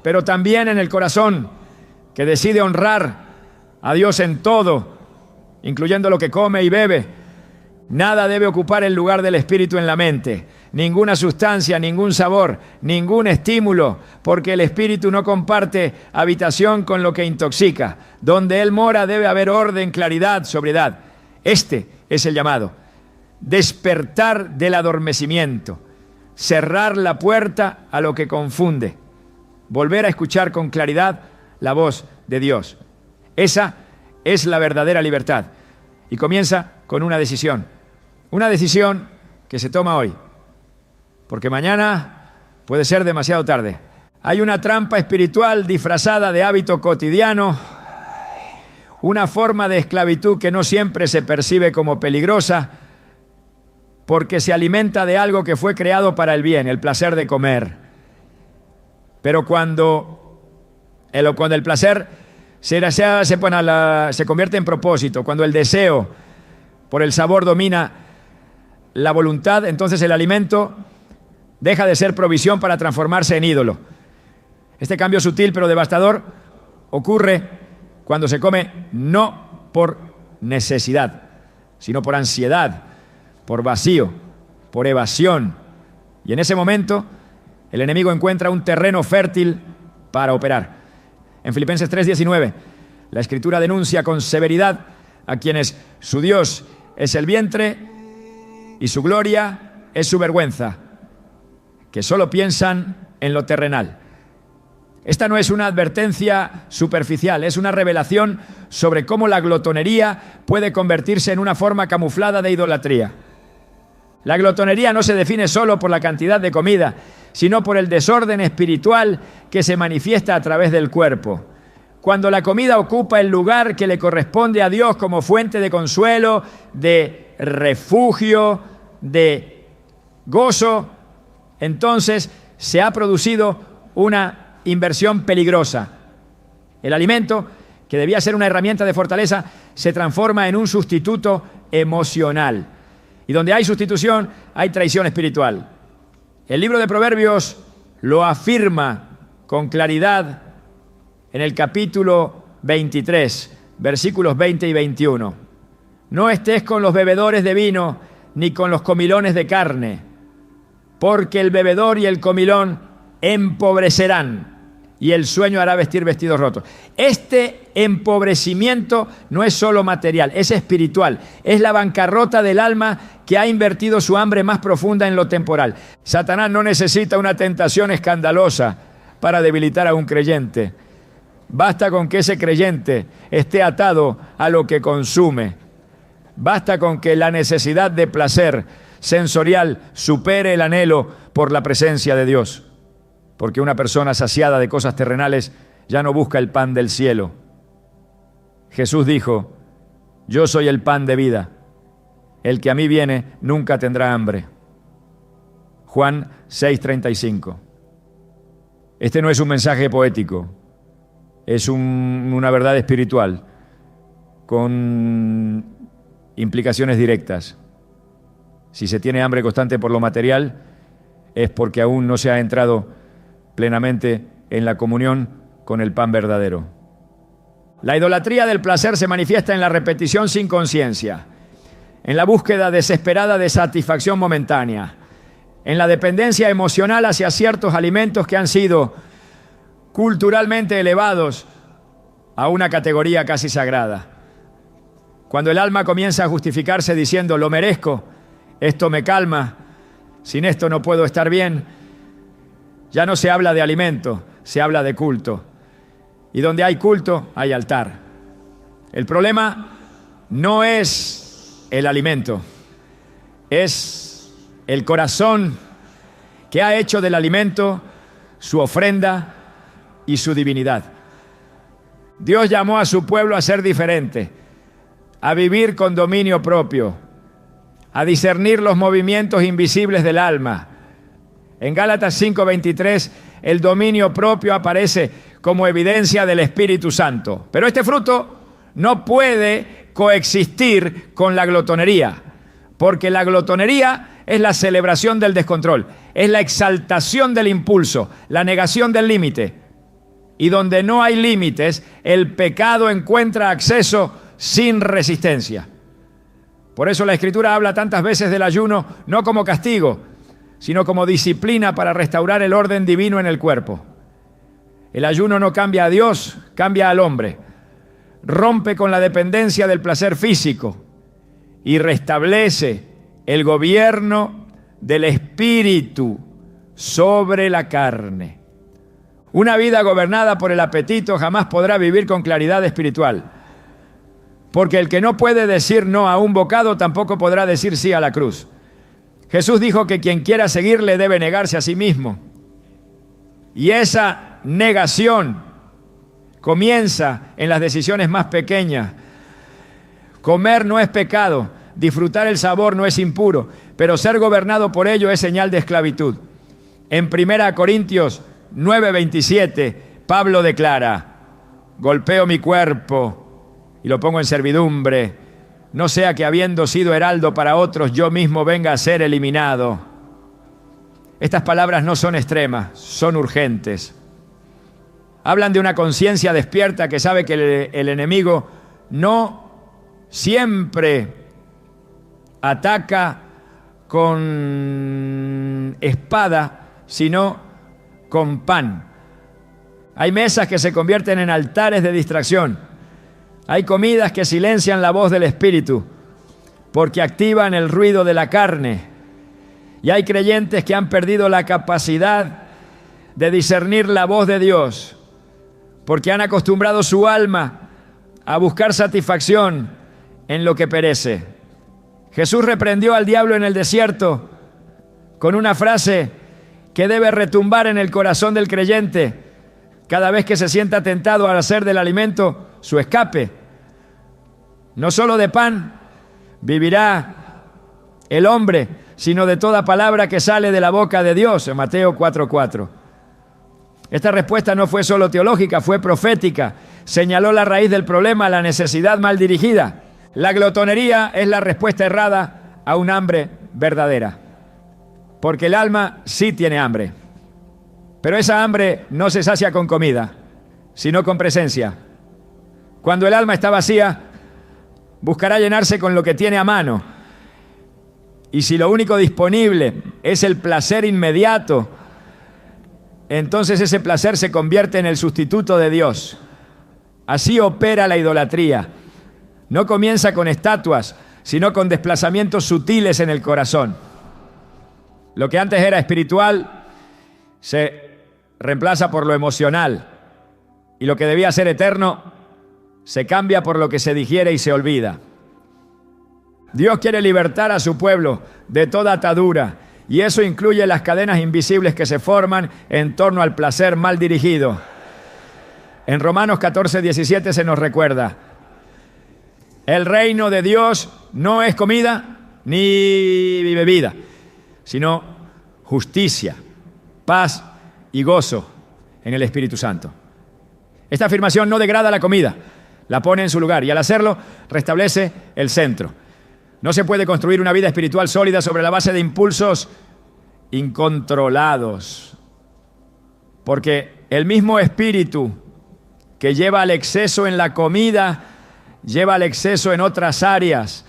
Speaker 1: pero también en el corazón, que decide honrar a Dios en todo, incluyendo lo que come y bebe. Nada debe ocupar el lugar del Espíritu en la mente. Ninguna sustancia, ningún sabor, ningún estímulo, porque el Espíritu no comparte habitación con lo que intoxica. Donde Él mora debe haber orden, claridad, sobriedad. Este es el llamado. Despertar del adormecimiento, cerrar la puerta a lo que confunde, volver a escuchar con claridad la voz de Dios. Esa es la verdadera libertad. Y comienza con una decisión que se toma hoy, porque mañana puede ser demasiado tarde. Hay una trampa espiritual disfrazada de hábito cotidiano, una forma de esclavitud que no siempre se percibe como peligrosa, porque se alimenta de algo que fue creado para el bien, el placer de comer. Pero cuando el placer se convierte en propósito, cuando el deseo por el sabor domina la voluntad, entonces el alimento deja de ser provisión para transformarse en ídolo. Este cambio sutil pero devastador ocurre cuando se come no por necesidad, sino por ansiedad, por vacío, por evasión. Y en ese momento, el enemigo encuentra un terreno fértil para operar. En Filipenses 3:19, la Escritura denuncia con severidad a quienes su Dios es el vientre y su gloria es su vergüenza, que solo piensan en lo terrenal. Esta no es una advertencia superficial, es una revelación sobre cómo la glotonería puede convertirse en una forma camuflada de idolatría. La glotonería no se define solo por la cantidad de comida, sino por el desorden espiritual que se manifiesta a través del cuerpo. Cuando la comida ocupa el lugar que le corresponde a Dios como fuente de consuelo, de refugio, de gozo, entonces se ha producido una inversión peligrosa. El alimento, que debía ser una herramienta de fortaleza, se transforma en un sustituto emocional. Y donde hay sustitución, hay traición espiritual. El libro de Proverbios lo afirma con claridad en el capítulo 23, versículos 20 y 21. No estés con los bebedores de vino, ni con los comilones de carne, porque el bebedor y el comilón empobrecerán, y el sueño hará vestir vestidos rotos. Este empobrecimiento no es solo material, es espiritual. Es la bancarrota del alma que ha invertido su hambre más profunda en lo temporal. Satanás no necesita una tentación escandalosa para debilitar a un creyente. Basta con que ese creyente esté atado a lo que consume. Basta con que la necesidad de placer sensorial supere el anhelo por la presencia de Dios. Porque una persona saciada de cosas terrenales ya no busca el pan del cielo. Jesús dijo: yo soy el pan de vida. El que a mí viene nunca tendrá hambre. Juan 6:35. Este no es un mensaje poético, es una verdad espiritual con implicaciones directas. Si se tiene hambre constante por lo material, es porque aún no se ha entrado plenamente en la comunión con el pan verdadero. La idolatría del placer se manifiesta en la repetición sin conciencia, en la búsqueda desesperada de satisfacción momentánea, en la dependencia emocional hacia ciertos alimentos que han sido culturalmente elevados a una categoría casi sagrada. Cuando el alma comienza a justificarse diciendo: lo merezco, esto me calma, sin esto no puedo estar bien, ya no se habla de alimento, se habla de culto. Y donde hay culto, hay altar. El problema no es el alimento, es el corazón que ha hecho del alimento su ofrenda y su divinidad. Dios llamó a su pueblo a ser diferente, a vivir con dominio propio, a discernir los movimientos invisibles del alma. En Gálatas 5:23, el dominio propio aparece como evidencia del Espíritu Santo. Pero este fruto no puede coexistir con la glotonería, porque la glotonería es la celebración del descontrol, es la exaltación del impulso, la negación del límite. Y donde no hay límites, el pecado encuentra acceso sin resistencia. Por eso la Escritura habla tantas veces del ayuno, no como castigo, sino como disciplina para restaurar el orden divino en el cuerpo. El ayuno no cambia a Dios, cambia al hombre. Rompe con la dependencia del placer físico y restablece el gobierno del espíritu sobre la carne. Una vida gobernada por el apetito jamás podrá vivir con claridad espiritual, porque el que no puede decir no a un bocado tampoco podrá decir sí a la cruz. Jesús dijo que quien quiera seguirle debe negarse a sí mismo. Y esa negación comienza en las decisiones más pequeñas. Comer no es pecado, disfrutar el sabor no es impuro, pero ser gobernado por ello es señal de esclavitud. En 1 Corintios 9:27, Pablo declara: golpeo mi cuerpo y lo pongo en servidumbre, no sea que habiendo sido heraldo para otros, yo mismo venga a ser eliminado. Estas palabras no son extremas, son urgentes. Hablan de una conciencia despierta que sabe que el enemigo no siempre ataca con espada, sino con pan. Hay mesas que se convierten en altares de distracción. Hay comidas que silencian la voz del Espíritu porque activan el ruido de la carne. Y hay creyentes que han perdido la capacidad de discernir la voz de Dios porque han acostumbrado su alma a buscar satisfacción en lo que perece. Jesús reprendió al diablo en el desierto con una frase que debe retumbar en el corazón del creyente cada vez que se sienta tentado a hacer del alimento su escape. No solo de pan vivirá el hombre, sino de toda palabra que sale de la boca de Dios, en Mateo 4:4. Esta respuesta no fue solo teológica, fue profética. Señaló la raíz del problema, la necesidad mal dirigida. La glotonería es la respuesta errada a un hambre verdadera. Porque el alma sí tiene hambre. Pero esa hambre no se sacia con comida, sino con presencia. Cuando el alma está vacía, buscará llenarse con lo que tiene a mano. Y si lo único disponible es el placer inmediato, entonces ese placer se convierte en el sustituto de Dios. Así opera la idolatría. No comienza con estatuas, sino con desplazamientos sutiles en el corazón. Lo que antes era espiritual se reemplaza por lo emocional. Y lo que debía ser eterno se cambia por lo que se digiere y se olvida. Dios quiere libertar a su pueblo de toda atadura, y eso incluye las cadenas invisibles que se forman en torno al placer mal dirigido. En Romanos 14:17 se nos recuerda: el reino de Dios no es comida ni bebida, sino justicia, paz y gozo en el Espíritu Santo. Esta afirmación no degrada la comida, la pone en su lugar, y al hacerlo restablece el centro. No se puede construir una vida espiritual sólida sobre la base de impulsos incontrolados, porque el mismo espíritu que lleva al exceso en la comida lleva al exceso en otras áreas.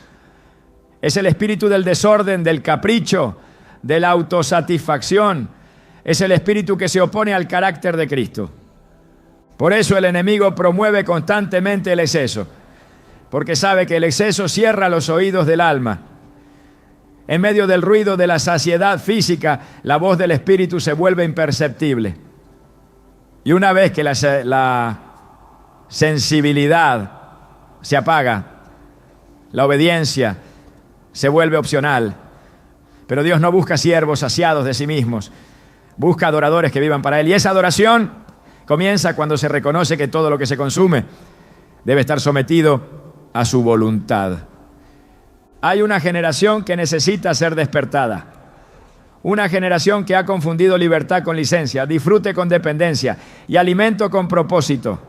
Speaker 1: Es el espíritu del desorden, del capricho, de la autosatisfacción. Es el espíritu que se opone al carácter de Cristo. Por eso el enemigo promueve constantemente el exceso, porque sabe que el exceso cierra los oídos del alma. En medio del ruido de la saciedad física, la voz del espíritu se vuelve imperceptible. Y una vez que la sensibilidad se apaga, la obediencia se vuelve opcional. Pero Dios no busca siervos saciados de sí mismos, busca adoradores que vivan para Él. Y esa adoración comienza cuando se reconoce que todo lo que se consume debe estar sometido a su voluntad. Hay una generación que necesita ser despertada. Una generación que ha confundido libertad con licencia, disfrute con dependencia y alimento con propósito.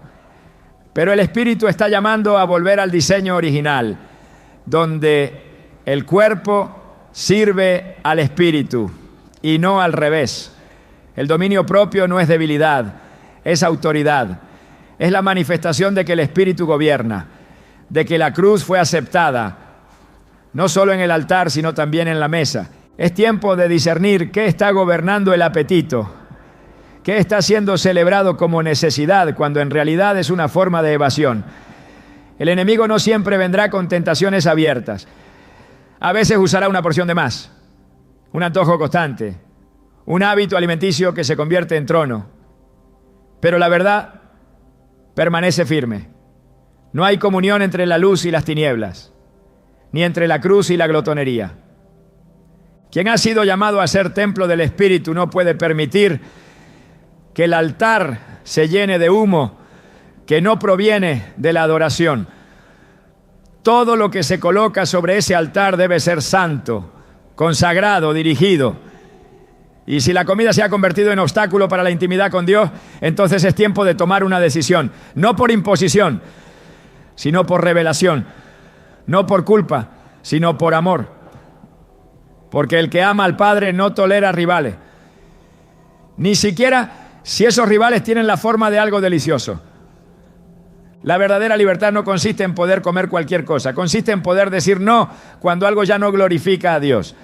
Speaker 1: Pero el Espíritu está llamando a volver al diseño original, donde el cuerpo sirve al Espíritu y no al revés. El dominio propio no es debilidad, es autoridad. Es la manifestación de que el Espíritu gobierna, de que la cruz fue aceptada, no solo en el altar, sino también en la mesa. Es tiempo de discernir qué está gobernando el apetito, qué está siendo celebrado como necesidad, cuando en realidad es una forma de evasión. El enemigo no siempre vendrá con tentaciones abiertas. A veces usará una porción de más, un antojo constante, un hábito alimenticio que se convierte en trono. Pero la verdad permanece firme. No hay comunión entre la luz y las tinieblas, ni entre la cruz y la glotonería. Quien ha sido llamado a ser templo del Espíritu no puede permitir que el altar se llene de humo que no proviene de la adoración. Todo lo que se coloca sobre ese altar debe ser santo, consagrado, dirigido. Y si la comida se ha convertido en obstáculo para la intimidad con Dios, entonces es tiempo de tomar una decisión, no por imposición, sino por revelación, no por culpa, sino por amor. Porque el que ama al Padre no tolera rivales, ni siquiera si esos rivales tienen la forma de algo delicioso. La verdadera libertad no consiste en poder comer cualquier cosa, consiste en poder decir no cuando algo ya no glorifica a Dios.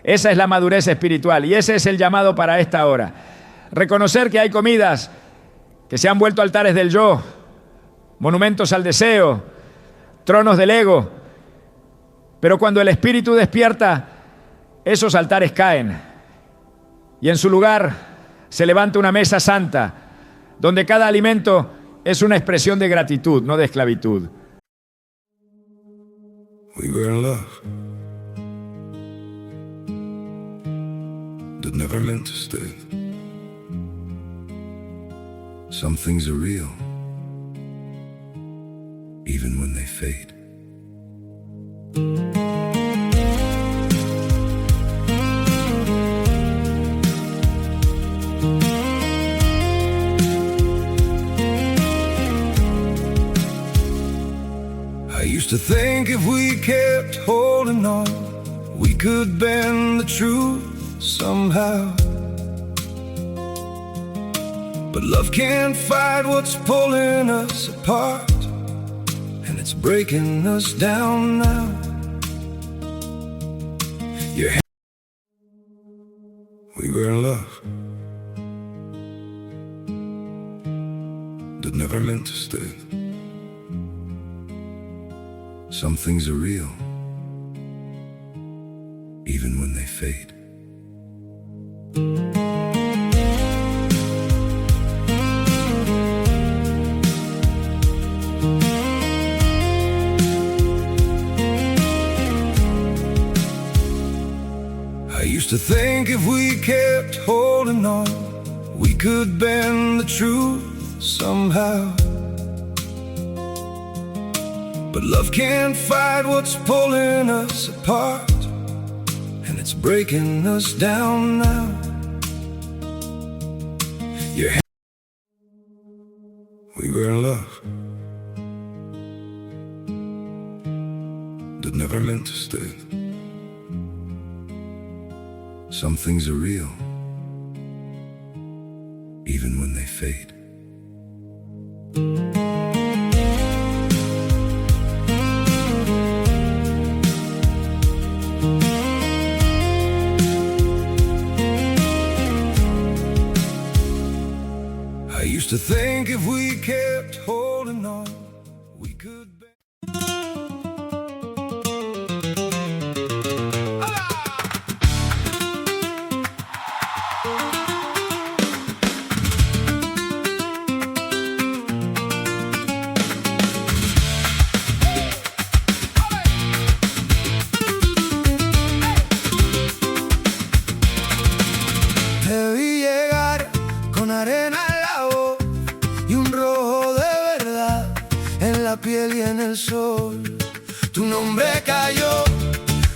Speaker 1: Esa es la madurez espiritual y ese es el llamado para esta hora. Reconocer que hay comidas que se han vuelto altares del yo, monumentos al deseo, tronos del ego. Pero cuando el Espíritu despierta, esos altares caen y en su lugar se levanta una mesa santa, donde cada alimento es una expresión de gratitud, no de esclavitud.
Speaker 2: We were in love that never meant to stay. Some things are real, even when they fade. I used to think if we kept holding on, we could bend the truth somehow. But love can't fight what's pulling us apart, and it's breaking us down now. Your hand. We were in love, but never meant to stay. Some things are real, even when they fade. I used to think if we kept holding on, we could bend the truth somehow. But love can't fight what's pulling us apart, and it's breaking us down now. Your hand. We were in love, but never meant to stay. Some things are real, even when they fade. I used to think if we kept holding on, we could.
Speaker 3: Te vi llegar con arena en la voz y un rojo de verdad en la piel y en el sol. Tu nombre cayó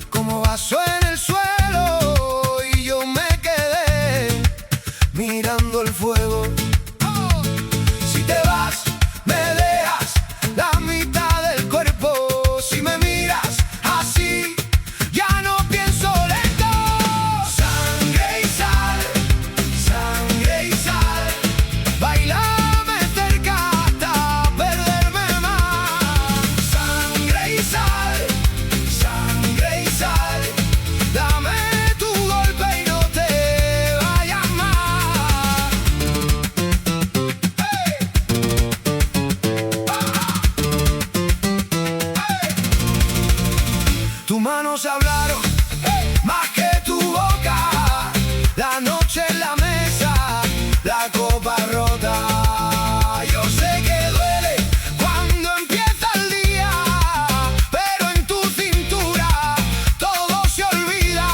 Speaker 3: como vaso en el suelo y yo me quedé mirando el fuego. Si te vas, me dejas la mitad del cuerpo. Si me miras así, ya no pienso lento. Sangre y sal, sangre y sal. Bailame cerca hasta perderme más. Sangre y sal, sangre y sal. Dame tu golpe y no te vayas más. ¡Hey! Tus manos hablaron más que tu boca. La noche en la mesa, la copa rota. Yo sé que duele cuando empieza el día, pero en tu cintura todo se olvida.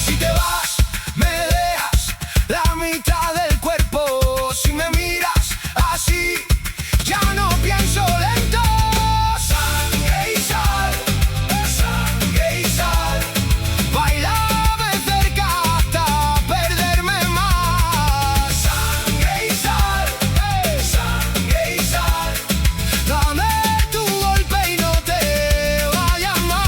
Speaker 3: Si te vas, me dejas la mitad del cuerpo. Si me miras así, ya no pienso lento. Sangre y sal, sangre y sal. Bailame cerca hasta perderme más. Sangre y sal, sangre y sal. Dame tu golpe y no te vayas más.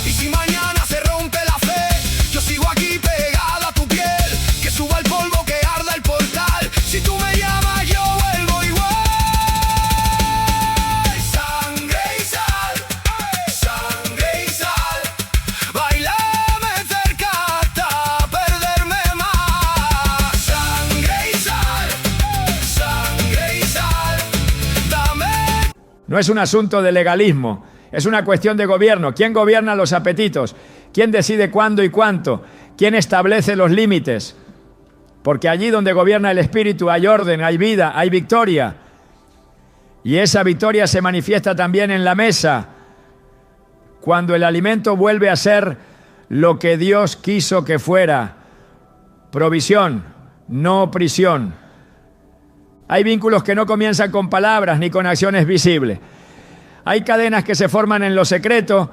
Speaker 3: Y si mañana se rompe la fe, yo sigo aquí pegada a tu piel. Que suba el polvo, que arda el portal. Si tú me llamas, yo vuelvo igual. Sangre y sal, sangre y sal. Bailame cerca hasta perderme más. Sangre y sal, sangre y sal. Dame.
Speaker 1: No es un asunto de legalismo, es una cuestión de gobierno. ¿Quién gobierna los apetitos? ¿Quién decide cuándo y cuánto? ¿Quién establece los límites? Porque allí donde gobierna el espíritu hay orden, hay vida, hay victoria. Y esa victoria se manifiesta también en la mesa, cuando el alimento vuelve a ser lo que Dios quiso que fuera: provisión, no prisión. Hay vínculos que no comienzan con palabras ni con acciones visibles. Hay cadenas que se forman en lo secreto,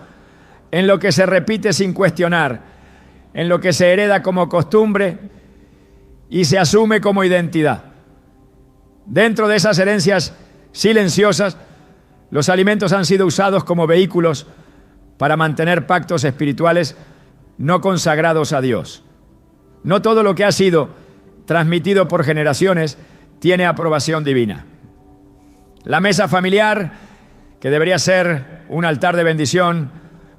Speaker 1: en lo que se repite sin cuestionar, en lo que se hereda como costumbre y se asume como identidad. Dentro de esas herencias silenciosas, los alimentos han sido usados como vehículos para mantener pactos espirituales no consagrados a Dios. No todo lo que ha sido transmitido por generaciones, tiene aprobación divina. La mesa familiar, que debería ser un altar de bendición,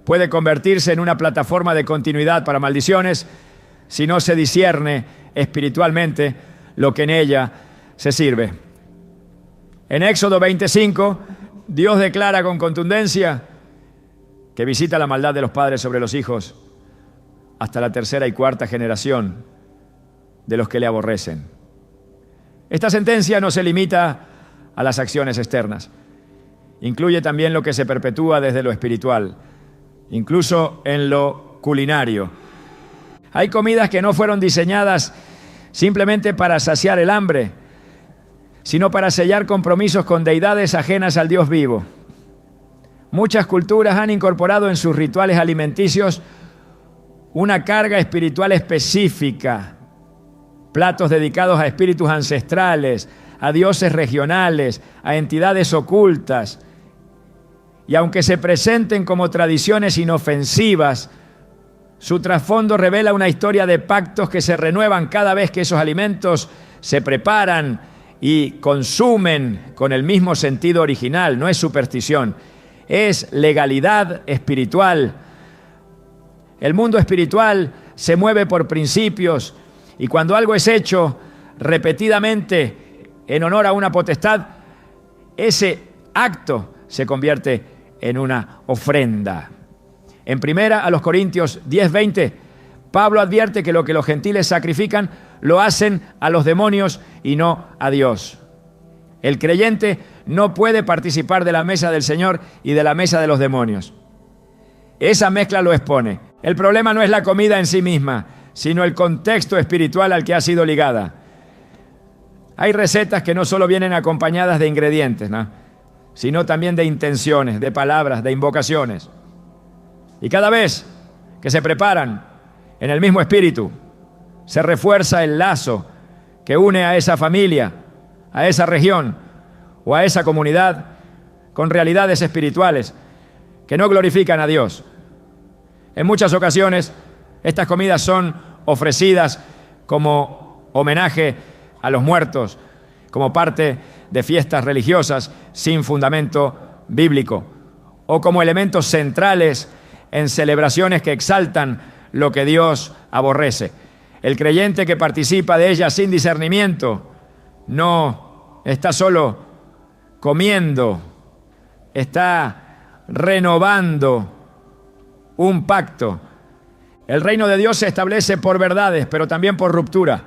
Speaker 1: puede convertirse en una plataforma de continuidad para maldiciones si no se discierne espiritualmente lo que en ella se sirve. En Éxodo 25, Dios declara con contundencia que visita la maldad de los padres sobre los hijos hasta la tercera y cuarta generación de los que le aborrecen. Esta sentencia no se limita a las acciones externas. Incluye también lo que se perpetúa desde lo espiritual, incluso en lo culinario. Hay comidas que no fueron diseñadas simplemente para saciar el hambre, sino para sellar compromisos con deidades ajenas al Dios vivo. Muchas culturas han incorporado en sus rituales alimenticios una carga espiritual específica, platos dedicados a espíritus ancestrales, a dioses regionales, a entidades ocultas. Y aunque se presenten como tradiciones inofensivas, su trasfondo revela una historia de pactos que se renuevan cada vez que esos alimentos se preparan y consumen con el mismo sentido original. No es superstición, es legalidad espiritual. El mundo espiritual se mueve por principios, y cuando algo es hecho repetidamente en honor a una potestad, ese acto se convierte en una ofrenda. En primera a los Corintios 10:20, Pablo advierte que lo que los gentiles sacrifican lo hacen a los demonios y no a Dios. El creyente no puede participar de la mesa del Señor y de la mesa de los demonios. Esa mezcla lo expone. El problema no es la comida en sí misma, sino el contexto espiritual al que ha sido ligada. Hay recetas que no solo vienen acompañadas de ingredientes, ¿no?, sino también de intenciones, de palabras, de invocaciones. Y cada vez que se preparan en el mismo espíritu, se refuerza el lazo que une a esa familia, a esa región o a esa comunidad con realidades espirituales que no glorifican a Dios. En muchas ocasiones, estas comidas son ofrecidas como homenaje a los muertos, como parte de fiestas religiosas sin fundamento bíblico, o como elementos centrales en celebraciones que exaltan lo que Dios aborrece. El creyente que participa de ellas sin discernimiento no está solo comiendo, está renovando un pacto. El reino de Dios se establece por verdades, pero también por ruptura.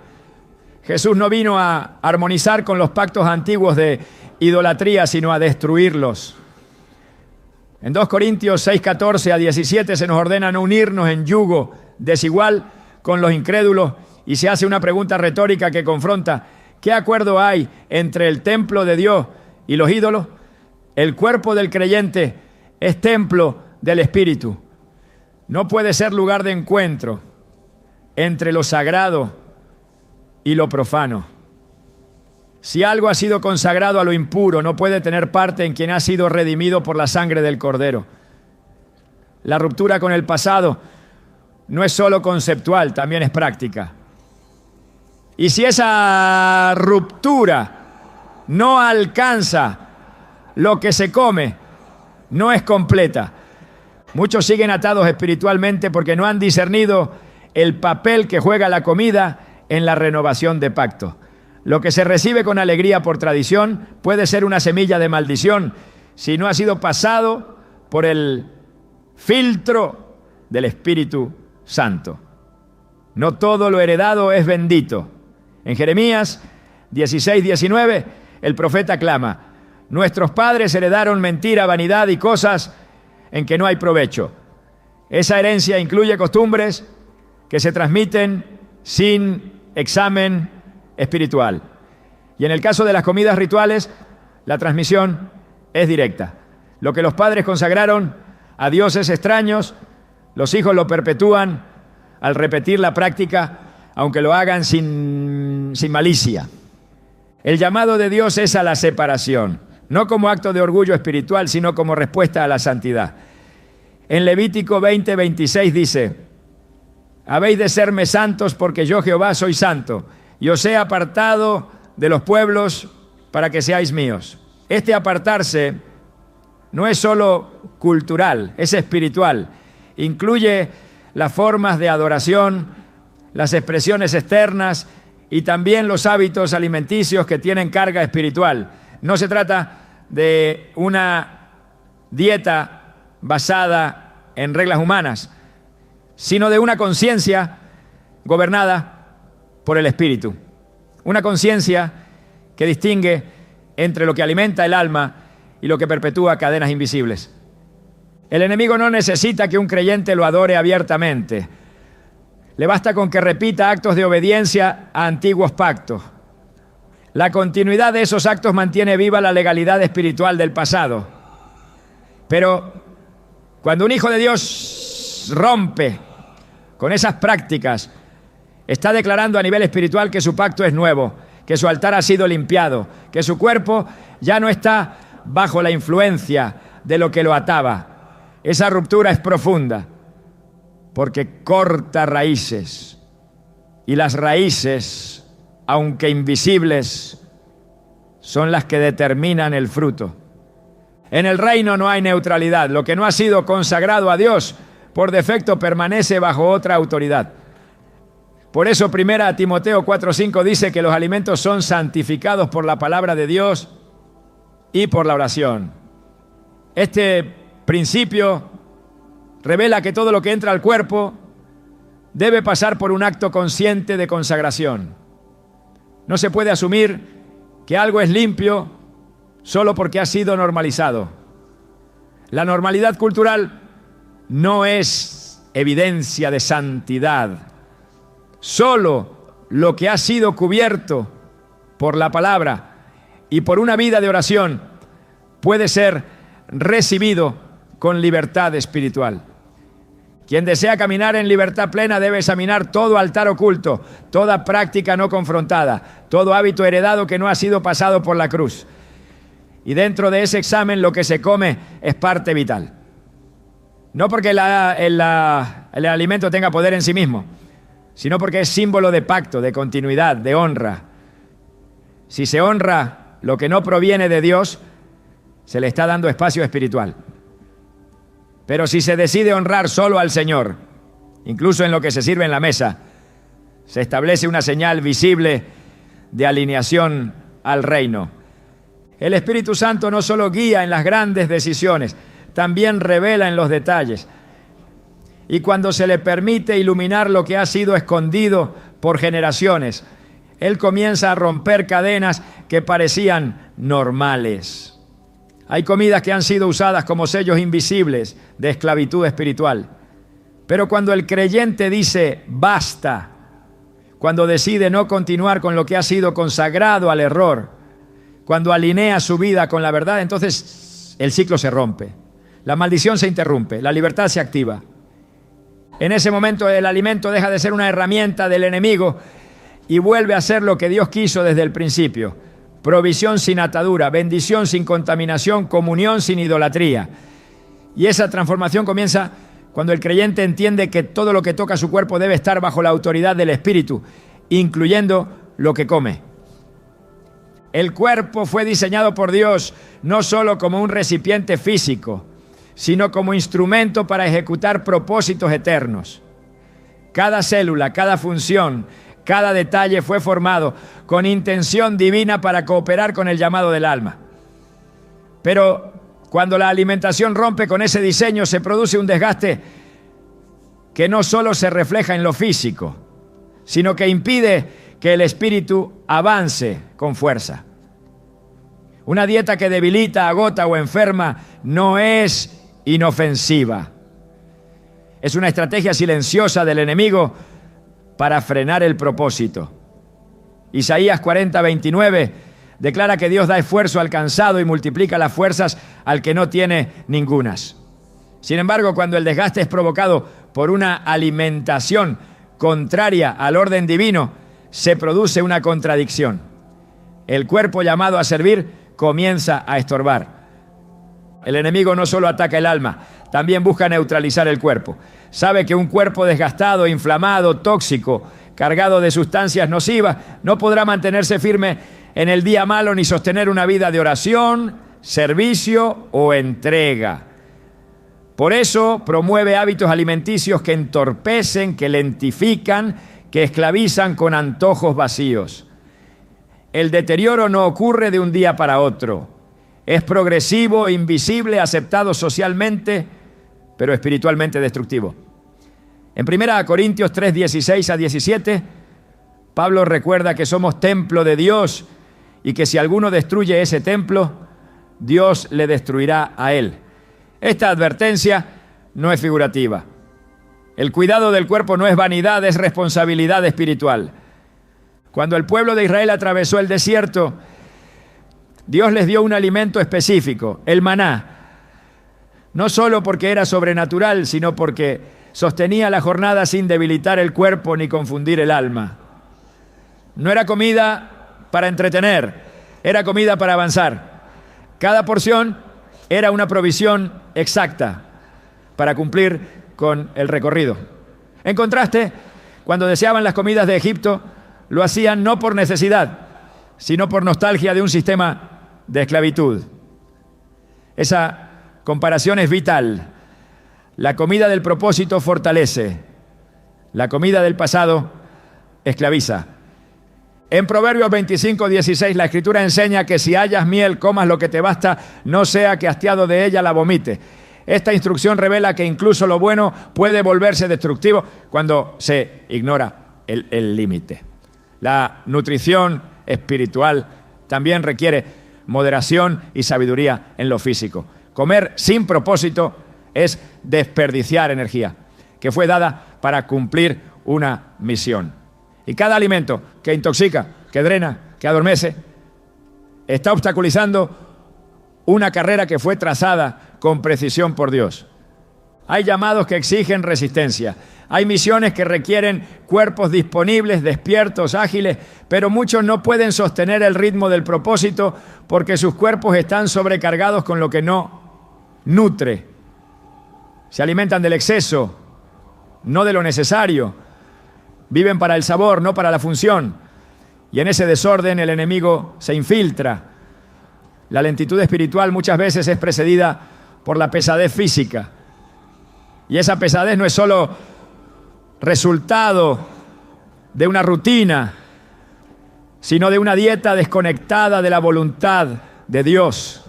Speaker 1: Jesús no vino a armonizar con los pactos antiguos de idolatría, sino a destruirlos. En 2 Corintios 6:14 a 17 se nos ordena no unirnos en yugo desigual con los incrédulos, y se hace una pregunta retórica que confronta: ¿qué acuerdo hay entre el templo de Dios y los ídolos? El cuerpo del creyente es templo del Espíritu. No puede ser lugar de encuentro entre lo sagrado y lo profano. Si algo ha sido consagrado a lo impuro, no puede tener parte en quien ha sido redimido por la sangre del Cordero. La ruptura con el pasado no es solo conceptual, también es práctica. Y si esa ruptura no alcanza lo que se come, no es completa. Muchos siguen atados espiritualmente porque no han discernido el papel que juega la comida en la renovación de pacto. Lo que se recibe con alegría por tradición puede ser una semilla de maldición si no ha sido pasado por el filtro del Espíritu Santo. No todo lo heredado es bendito. En Jeremías 16:19, el profeta clama: nuestros padres heredaron mentira, vanidad y cosas en que no hay provecho. Esa herencia incluye costumbres que se transmiten sin examen espiritual. Y en el caso de las comidas rituales, la transmisión es directa. Lo que los padres consagraron a dioses extraños, los hijos lo perpetúan al repetir la práctica, aunque lo hagan sin malicia. El llamado de Dios es a la separación, no como acto de orgullo espiritual, sino como respuesta a la santidad. En Levítico 20:26 dice: habéis de serme santos porque yo Jehová soy santo, y os he apartado de los pueblos para que seáis míos. Este apartarse no es solo cultural, es espiritual. Incluye las formas de adoración, las expresiones externas y también los hábitos alimenticios que tienen carga espiritual. No se trata de una dieta basada en reglas humanas, sino de una conciencia gobernada por el Espíritu. Una conciencia que distingue entre lo que alimenta el alma y lo que perpetúa cadenas invisibles. El enemigo no necesita que un creyente lo adore abiertamente. Le basta con que repita actos de obediencia a antiguos pactos. La continuidad de esos actos mantiene viva la legalidad espiritual del pasado. Pero cuando un hijo de Dios rompe con esas prácticas, está declarando a nivel espiritual que su pacto es nuevo, que su altar ha sido limpiado, que su cuerpo ya no está bajo la influencia de lo que lo ataba. Esa ruptura es profunda, porque corta raíces, y las raíces, aunque invisibles, son las que determinan el fruto. En el reino no hay neutralidad. Lo que no ha sido consagrado a Dios, por defecto permanece bajo otra autoridad. Por eso 1 Timoteo 4:5 dice que los alimentos son santificados por la palabra de Dios y por la oración. Este principio revela que todo lo que entra al cuerpo debe pasar por un acto consciente de consagración. No se puede asumir que algo es limpio solo porque ha sido normalizado. La normalidad cultural no es evidencia de santidad. Solo lo que ha sido cubierto por la palabra y por una vida de oración puede ser recibido con libertad espiritual. Quien desea caminar en libertad plena debe examinar todo altar oculto, toda práctica no confrontada, todo hábito heredado que no ha sido pasado por la cruz. Y dentro de ese examen lo que se come es parte vital. No porque el alimento tenga poder en sí mismo, sino porque es símbolo de pacto, de continuidad, de honra. Si se honra lo que no proviene de Dios, se le está dando espacio espiritual. Pero si se decide honrar solo al Señor, incluso en lo que se sirve en la mesa, se establece una señal visible de alineación al reino. El Espíritu Santo no solo guía en las grandes decisiones, también revela en los detalles. Y cuando se le permite iluminar lo que ha sido escondido por generaciones, Él comienza a romper cadenas que parecían normales. Hay comidas que han sido usadas como sellos invisibles de esclavitud espiritual. Pero cuando el creyente dice basta, cuando decide no continuar con lo que ha sido consagrado al error, cuando alinea su vida con la verdad, entonces el ciclo se rompe. La maldición se interrumpe, la libertad se activa. En ese momento el alimento deja de ser una herramienta del enemigo y vuelve a ser lo que Dios quiso desde el principio. Provisión sin atadura, bendición sin contaminación, comunión sin idolatría. Y esa transformación comienza cuando el creyente entiende que todo lo que toca su cuerpo debe estar bajo la autoridad del Espíritu, incluyendo lo que come. El cuerpo fue diseñado por Dios no solo como un recipiente físico, sino como instrumento para ejecutar propósitos eternos. Cada célula, cada función, cada detalle fue formado con intención divina para cooperar con el llamado del alma. Pero cuando la alimentación rompe con ese diseño, se produce un desgaste que no solo se refleja en lo físico, sino que impide que el espíritu avance con fuerza. Una dieta que debilita, agota o enferma no es inofensiva. Es una estrategia silenciosa del enemigo para frenar el propósito. Isaías 40:29 declara que Dios da esfuerzo al cansado y multiplica las fuerzas al que no tiene ningunas. Sin embargo, cuando el desgaste es provocado por una alimentación contraria al orden divino, se produce una contradicción. El cuerpo llamado a servir comienza a estorbar. El enemigo no solo ataca el alma, también busca neutralizar el cuerpo. Sabe que un cuerpo desgastado, inflamado, tóxico, cargado de sustancias nocivas, no podrá mantenerse firme en el día malo ni sostener una vida de oración, servicio o entrega. Por eso promueve hábitos alimenticios que entorpecen, que lentifican, que esclavizan con antojos vacíos. El deterioro no ocurre de un día para otro. Es progresivo, invisible, aceptado socialmente, pero espiritualmente destructivo. En 1 Corintios 3, 16 a 17, Pablo recuerda que somos templo de Dios y que si alguno destruye ese templo, Dios le destruirá a él. Esta advertencia no es figurativa. El cuidado del cuerpo no es vanidad, es responsabilidad espiritual. Cuando el pueblo de Israel atravesó el desierto, Dios les dio un alimento específico, el maná. No solo porque era sobrenatural, sino porque sostenía la jornada sin debilitar el cuerpo ni confundir el alma. No era comida para entretener, era comida para avanzar. Cada porción era una provisión exacta para cumplir con el recorrido. En contraste, cuando deseaban las comidas de Egipto, lo hacían no por necesidad, sino por nostalgia de un sistema de esclavitud. Esa comparación es vital. La comida del propósito fortalece. La comida del pasado esclaviza. En Proverbios 25, 16, la Escritura enseña que si hallas miel, comas lo que te basta, no sea que hastiado de ella la vomite. Esta instrucción revela que incluso lo bueno puede volverse destructivo cuando se ignora el límite. La nutrición espiritual también requiere moderación y sabiduría en lo físico. Comer sin propósito es desperdiciar energía que fue dada para cumplir una misión. Y cada alimento que intoxica, que drena, que adormece, está obstaculizando una carrera que fue trazada con precisión por Dios. Hay llamados que exigen resistencia. Hay misiones que requieren cuerpos disponibles, despiertos, ágiles, pero muchos no pueden sostener el ritmo del propósito porque sus cuerpos están sobrecargados con lo que no nutre. Se alimentan del exceso, no de lo necesario. Viven para el sabor, no para la función. Y en ese desorden el enemigo se infiltra. La lentitud espiritual muchas veces es precedida por la pesadez física. Y esa pesadez no es solo resultado de una rutina, sino de una dieta desconectada de la voluntad de Dios.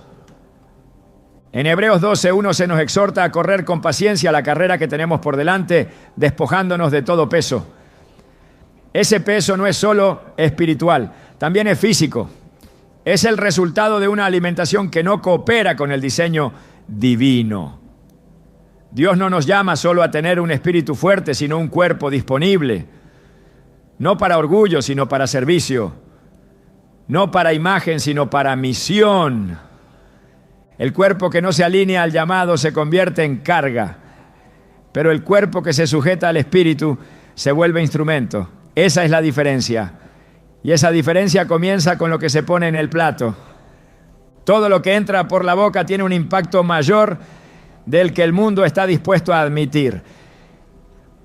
Speaker 1: En Hebreos 12:1 se nos exhorta a correr con paciencia la carrera que tenemos por delante, despojándonos de todo peso. Ese peso no es solo espiritual, también es físico. Es el resultado de una alimentación que no coopera con el diseño divino. Dios no nos llama solo a tener un espíritu fuerte, sino un cuerpo disponible. No para orgullo, sino para servicio. No para imagen, sino para misión. El cuerpo que no se alinea al llamado se convierte en carga, pero el cuerpo que se sujeta al espíritu se vuelve instrumento. Esa es la diferencia. Y esa diferencia comienza con lo que se pone en el plato. Todo lo que entra por la boca tiene un impacto mayor del que el mundo está dispuesto a admitir.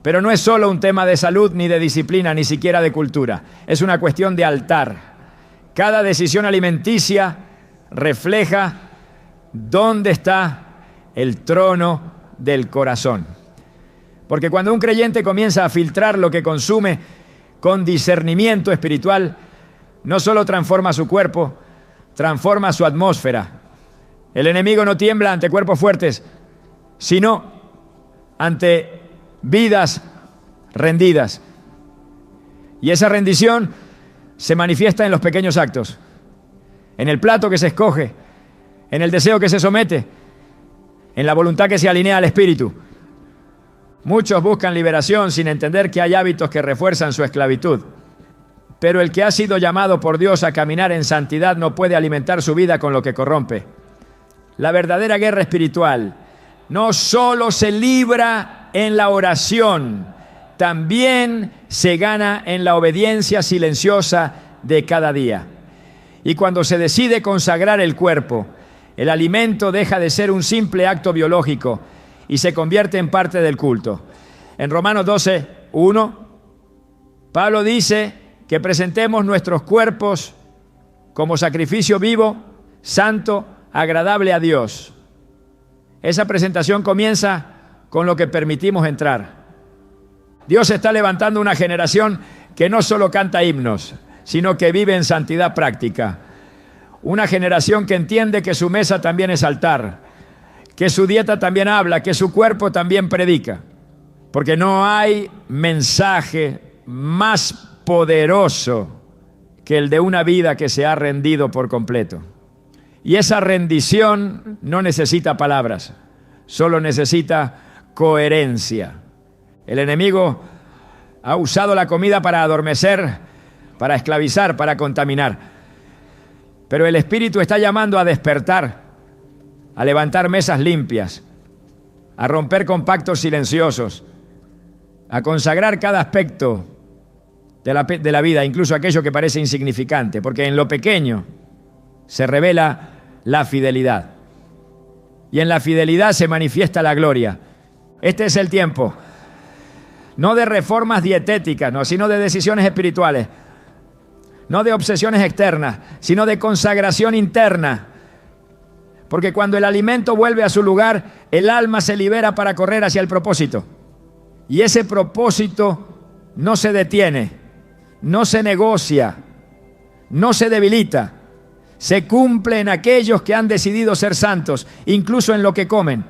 Speaker 1: Pero no es solo un tema de salud, ni de disciplina, ni siquiera de cultura. Es una cuestión de altar. Cada decisión alimenticia refleja dónde está el trono del corazón. Porque cuando un creyente comienza a filtrar lo que consume con discernimiento espiritual, no solo transforma su cuerpo, transforma su atmósfera. El enemigo no tiembla ante cuerpos fuertes, sino ante vidas rendidas. Y esa rendición se manifiesta en los pequeños actos, en el plato que se escoge, en el deseo que se somete, en la voluntad que se alinea al espíritu. Muchos buscan liberación sin entender que hay hábitos que refuerzan su esclavitud. Pero el que ha sido llamado por Dios a caminar en santidad no puede alimentar su vida con lo que corrompe. La verdadera guerra espiritual no solo se libra en la oración, también se gana en la obediencia silenciosa de cada día. Y cuando se decide consagrar el cuerpo, el alimento deja de ser un simple acto biológico y se convierte en parte del culto. En Romanos 12:1, Pablo dice que presentemos nuestros cuerpos como sacrificio vivo, santo, agradable a Dios. Esa presentación comienza con lo que permitimos entrar. Dios está levantando una generación que no solo canta himnos, sino que vive en santidad práctica. Una generación que entiende que su mesa también es altar, que su dieta también habla, que su cuerpo también predica. Porque no hay mensaje más poderoso que el de una vida que se ha rendido por completo. Y esa rendición no necesita palabras, solo necesita coherencia. El enemigo ha usado la comida para adormecer, para esclavizar, para contaminar. Pero el Espíritu está llamando a despertar, a levantar mesas limpias, a romper con pactos silenciosos, a consagrar cada aspecto de la vida, incluso aquello que parece insignificante, porque en lo pequeño se revela la fidelidad. Y en la fidelidad se manifiesta la gloria. Este es el tiempo, no de reformas dietéticas, no, sino de decisiones espirituales, no de obsesiones externas, sino de consagración interna. Porque cuando el alimento vuelve a su lugar, el alma se libera para correr hacia el propósito. Y ese propósito no se detiene, no se negocia, no se debilita. Se cumple en aquellos que han decidido ser santos, incluso en lo que comen.